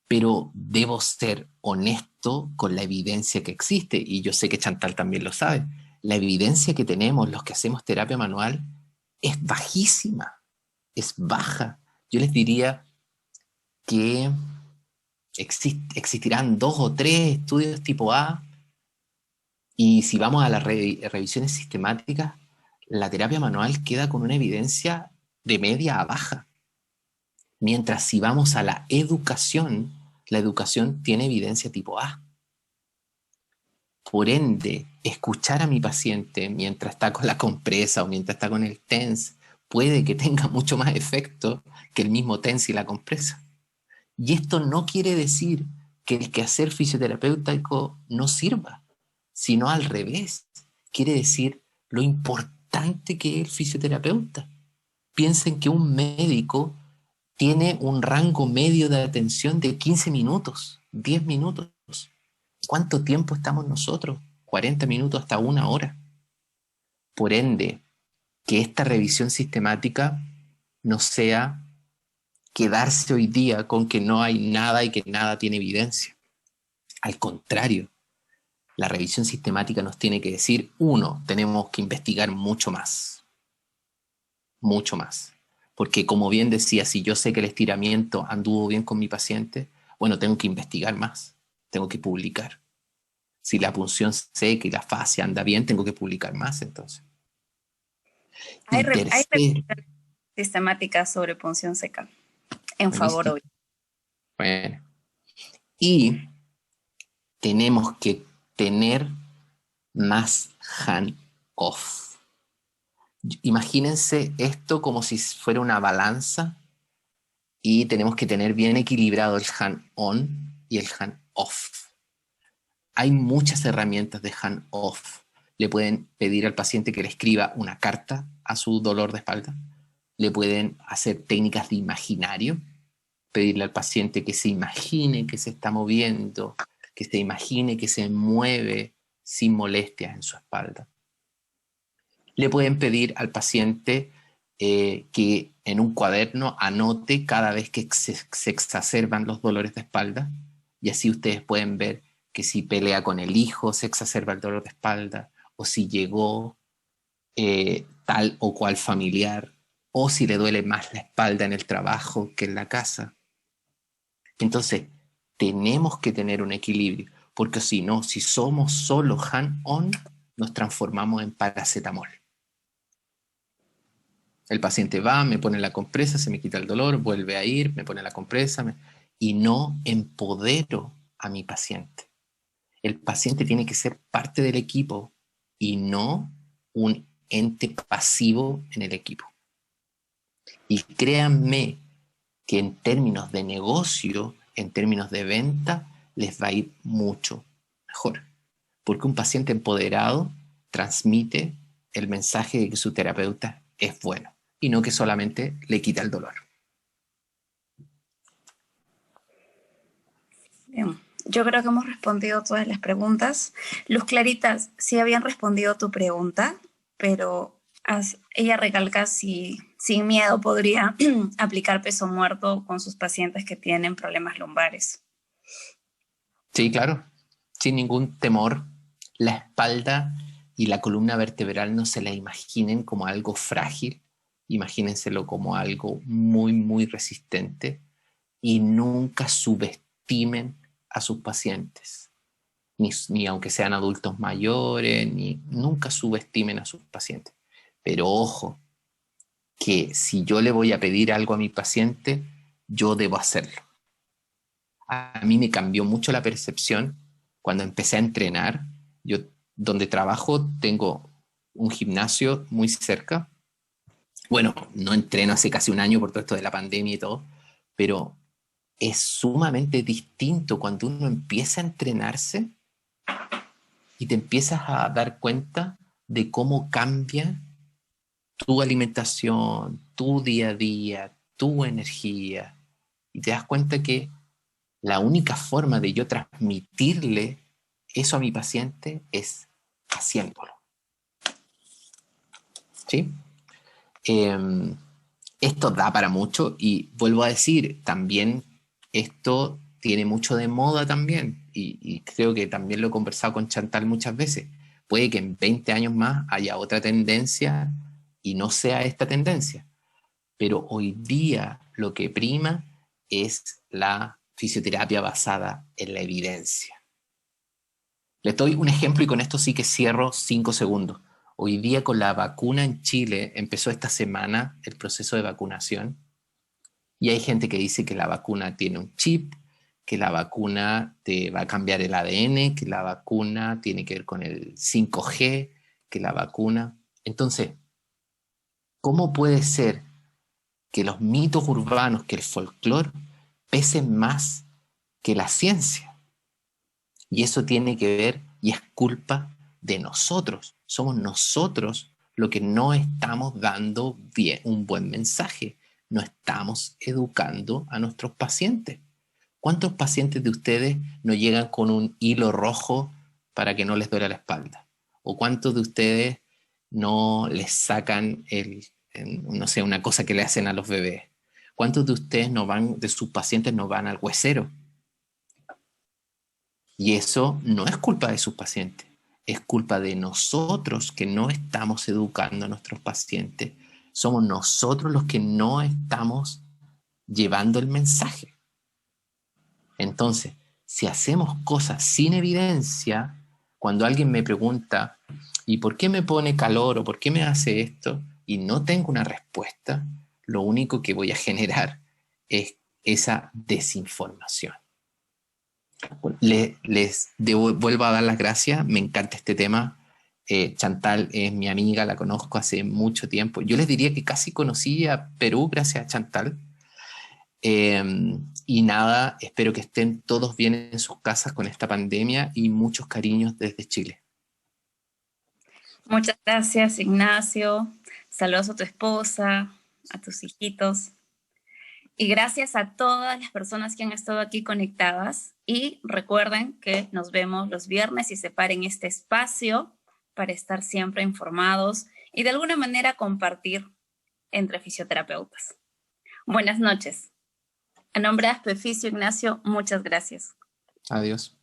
pero debo ser honesto con la evidencia que existe, y yo sé que Chantal también lo sabe. La evidencia que tenemos, los que hacemos terapia manual, es bajísima, es baja. Yo les diría que existirán 2 o 3 estudios tipo A, y si vamos a las revisiones sistemáticas, la terapia manual queda con una evidencia de media a baja. Mientras si vamos a la educación tiene evidencia tipo A. Por ende, escuchar a mi paciente mientras está con la compresa o mientras está con el TENS puede que tenga mucho más efecto que el mismo TENS y la compresa. Y esto no quiere decir que el quehacer fisioterapéutico no sirva, sino al revés. Quiere decir lo importante que es el fisioterapeuta. Piensen que un médico tiene un rango medio de atención de 15 minutos, 10 minutos. ¿Cuánto tiempo estamos nosotros? 40 minutos hasta 1 hora. Por ende, que esta revisión sistemática no sea quedarse hoy día con que no hay nada y que nada tiene evidencia. Al contrario, la revisión sistemática nos tiene que decir, uno, tenemos que investigar mucho más, mucho más. Porque como bien decía, si yo sé que el estiramiento anduvo bien con mi paciente, bueno, tengo que investigar más, tengo que publicar. Si la punción seca y la fascia anda bien, tengo que publicar más entonces. Hay, Y hay tercero, sistemáticas sobre punción seca en favor buenísimo. hoy. Bueno, y tenemos que tener más hand-off. Imagínense esto como si fuera una balanza y tenemos que tener bien equilibrado el hand-on y el hand-off. Hay muchas herramientas de hand-off. Le pueden pedir al paciente que le escriba una carta a su dolor de espalda. Le pueden hacer técnicas de imaginario, pedirle al paciente que se imagine que se está moviendo, que se imagine que se mueve sin molestias en su espalda. Le pueden pedir al paciente que en un cuaderno anote cada vez que se exacerban los dolores de espalda, y así ustedes pueden ver que si pelea con el hijo se exacerba el dolor de espalda, o si llegó tal o cual familiar, o si le duele más la espalda en el trabajo que en la casa. Entonces, tenemos que tener un equilibrio, porque si no, si somos solo hand-on, nos transformamos en paracetamol. El paciente va, me pone la compresa, se me quita el dolor, vuelve a ir, me pone la compresa, y no empodero a mi paciente. El paciente tiene que ser parte del equipo y no un ente pasivo en el equipo. Y créanme que en términos de negocio, en términos de venta, les va a ir mucho mejor. Porque un paciente empoderado transmite el mensaje de que su terapeuta es bueno y no que solamente le quita el dolor. Bien. Yo creo que hemos respondido todas las preguntas. Luz Claritas, sí habían respondido tu pregunta, pero ella recalca si sin miedo podría aplicar peso muerto con sus pacientes que tienen problemas lumbares. Sí, claro, sin ningún temor. La espalda y la columna vertebral no se la imaginen como algo frágil, imagínenselo como algo muy, muy resistente y nunca subestimen a sus pacientes, ni aunque sean adultos mayores, nunca subestimen a sus pacientes. Pero ojo, que si yo le voy a pedir algo a mi paciente, yo debo hacerlo. A mí me cambió mucho la percepción cuando empecé a entrenar. Yo, donde trabajo, tengo un gimnasio muy cerca. Bueno, no entreno hace casi un año por todo esto de la pandemia y todo, pero es sumamente distinto cuando uno empieza a entrenarse y te empiezas a dar cuenta de cómo cambia tu alimentación, tu día a día, tu energía. Y te das cuenta que la única forma de yo transmitirle eso a mi paciente es haciéndolo. ¿Sí? Eh, Esto da para mucho y vuelvo a decir, también esto tiene mucho de moda también y creo que también lo he conversado con Chantal muchas veces. Puede que en 20 años más haya otra tendencia y no sea esta tendencia, pero hoy día lo que prima es la fisioterapia basada en la evidencia. Les doy un ejemplo y con esto sí que cierro 5 segundos. Hoy día con la vacuna en Chile empezó esta semana el proceso de vacunación y hay gente que dice que la vacuna tiene un chip, que la vacuna te va a cambiar el ADN, que la vacuna tiene que ver con el 5G, que la vacuna... Entonces, ¿cómo puede ser que los mitos urbanos, que el folclore, pesen más que la ciencia? Y eso tiene que ver y es culpa de nosotros. Somos nosotros los que no estamos dando bien, un buen mensaje. No estamos educando a nuestros pacientes. ¿Cuántos pacientes de ustedes no llegan con un hilo rojo para que no les duela la espalda? ¿O cuántos de ustedes no les sacan no sé, una cosa que le hacen a los bebés? ¿Cuántos de ustedes no van, de sus pacientes no van al huesero? Y eso no es culpa de sus pacientes, es culpa de nosotros que no estamos educando a nuestros pacientes. Somos nosotros los que no estamos llevando el mensaje. Entonces, si hacemos cosas sin evidencia, cuando alguien me pregunta, ¿y por qué me pone calor o por qué me hace esto? Y no tengo una respuesta, lo único que voy a generar es esa desinformación. Vuelvo a dar las gracias, me encanta este tema. Chantal es mi amiga, la conozco hace mucho tiempo. Yo les diría que casi conocí a Perú gracias a Chantal. Eh, y nada, espero que estén todos bien en sus casas con esta pandemia y muchos cariños desde Chile. Muchas gracias, Ignacio. Saludos a tu esposa, a tus hijitos. Y gracias a todas las personas que han estado aquí conectadas. Y recuerden que nos vemos los viernes y separen este espacio para estar siempre informados y de alguna manera compartir entre fisioterapeutas. Buenas noches. A nombre de Aspeficio, Ignacio, muchas gracias. Adiós.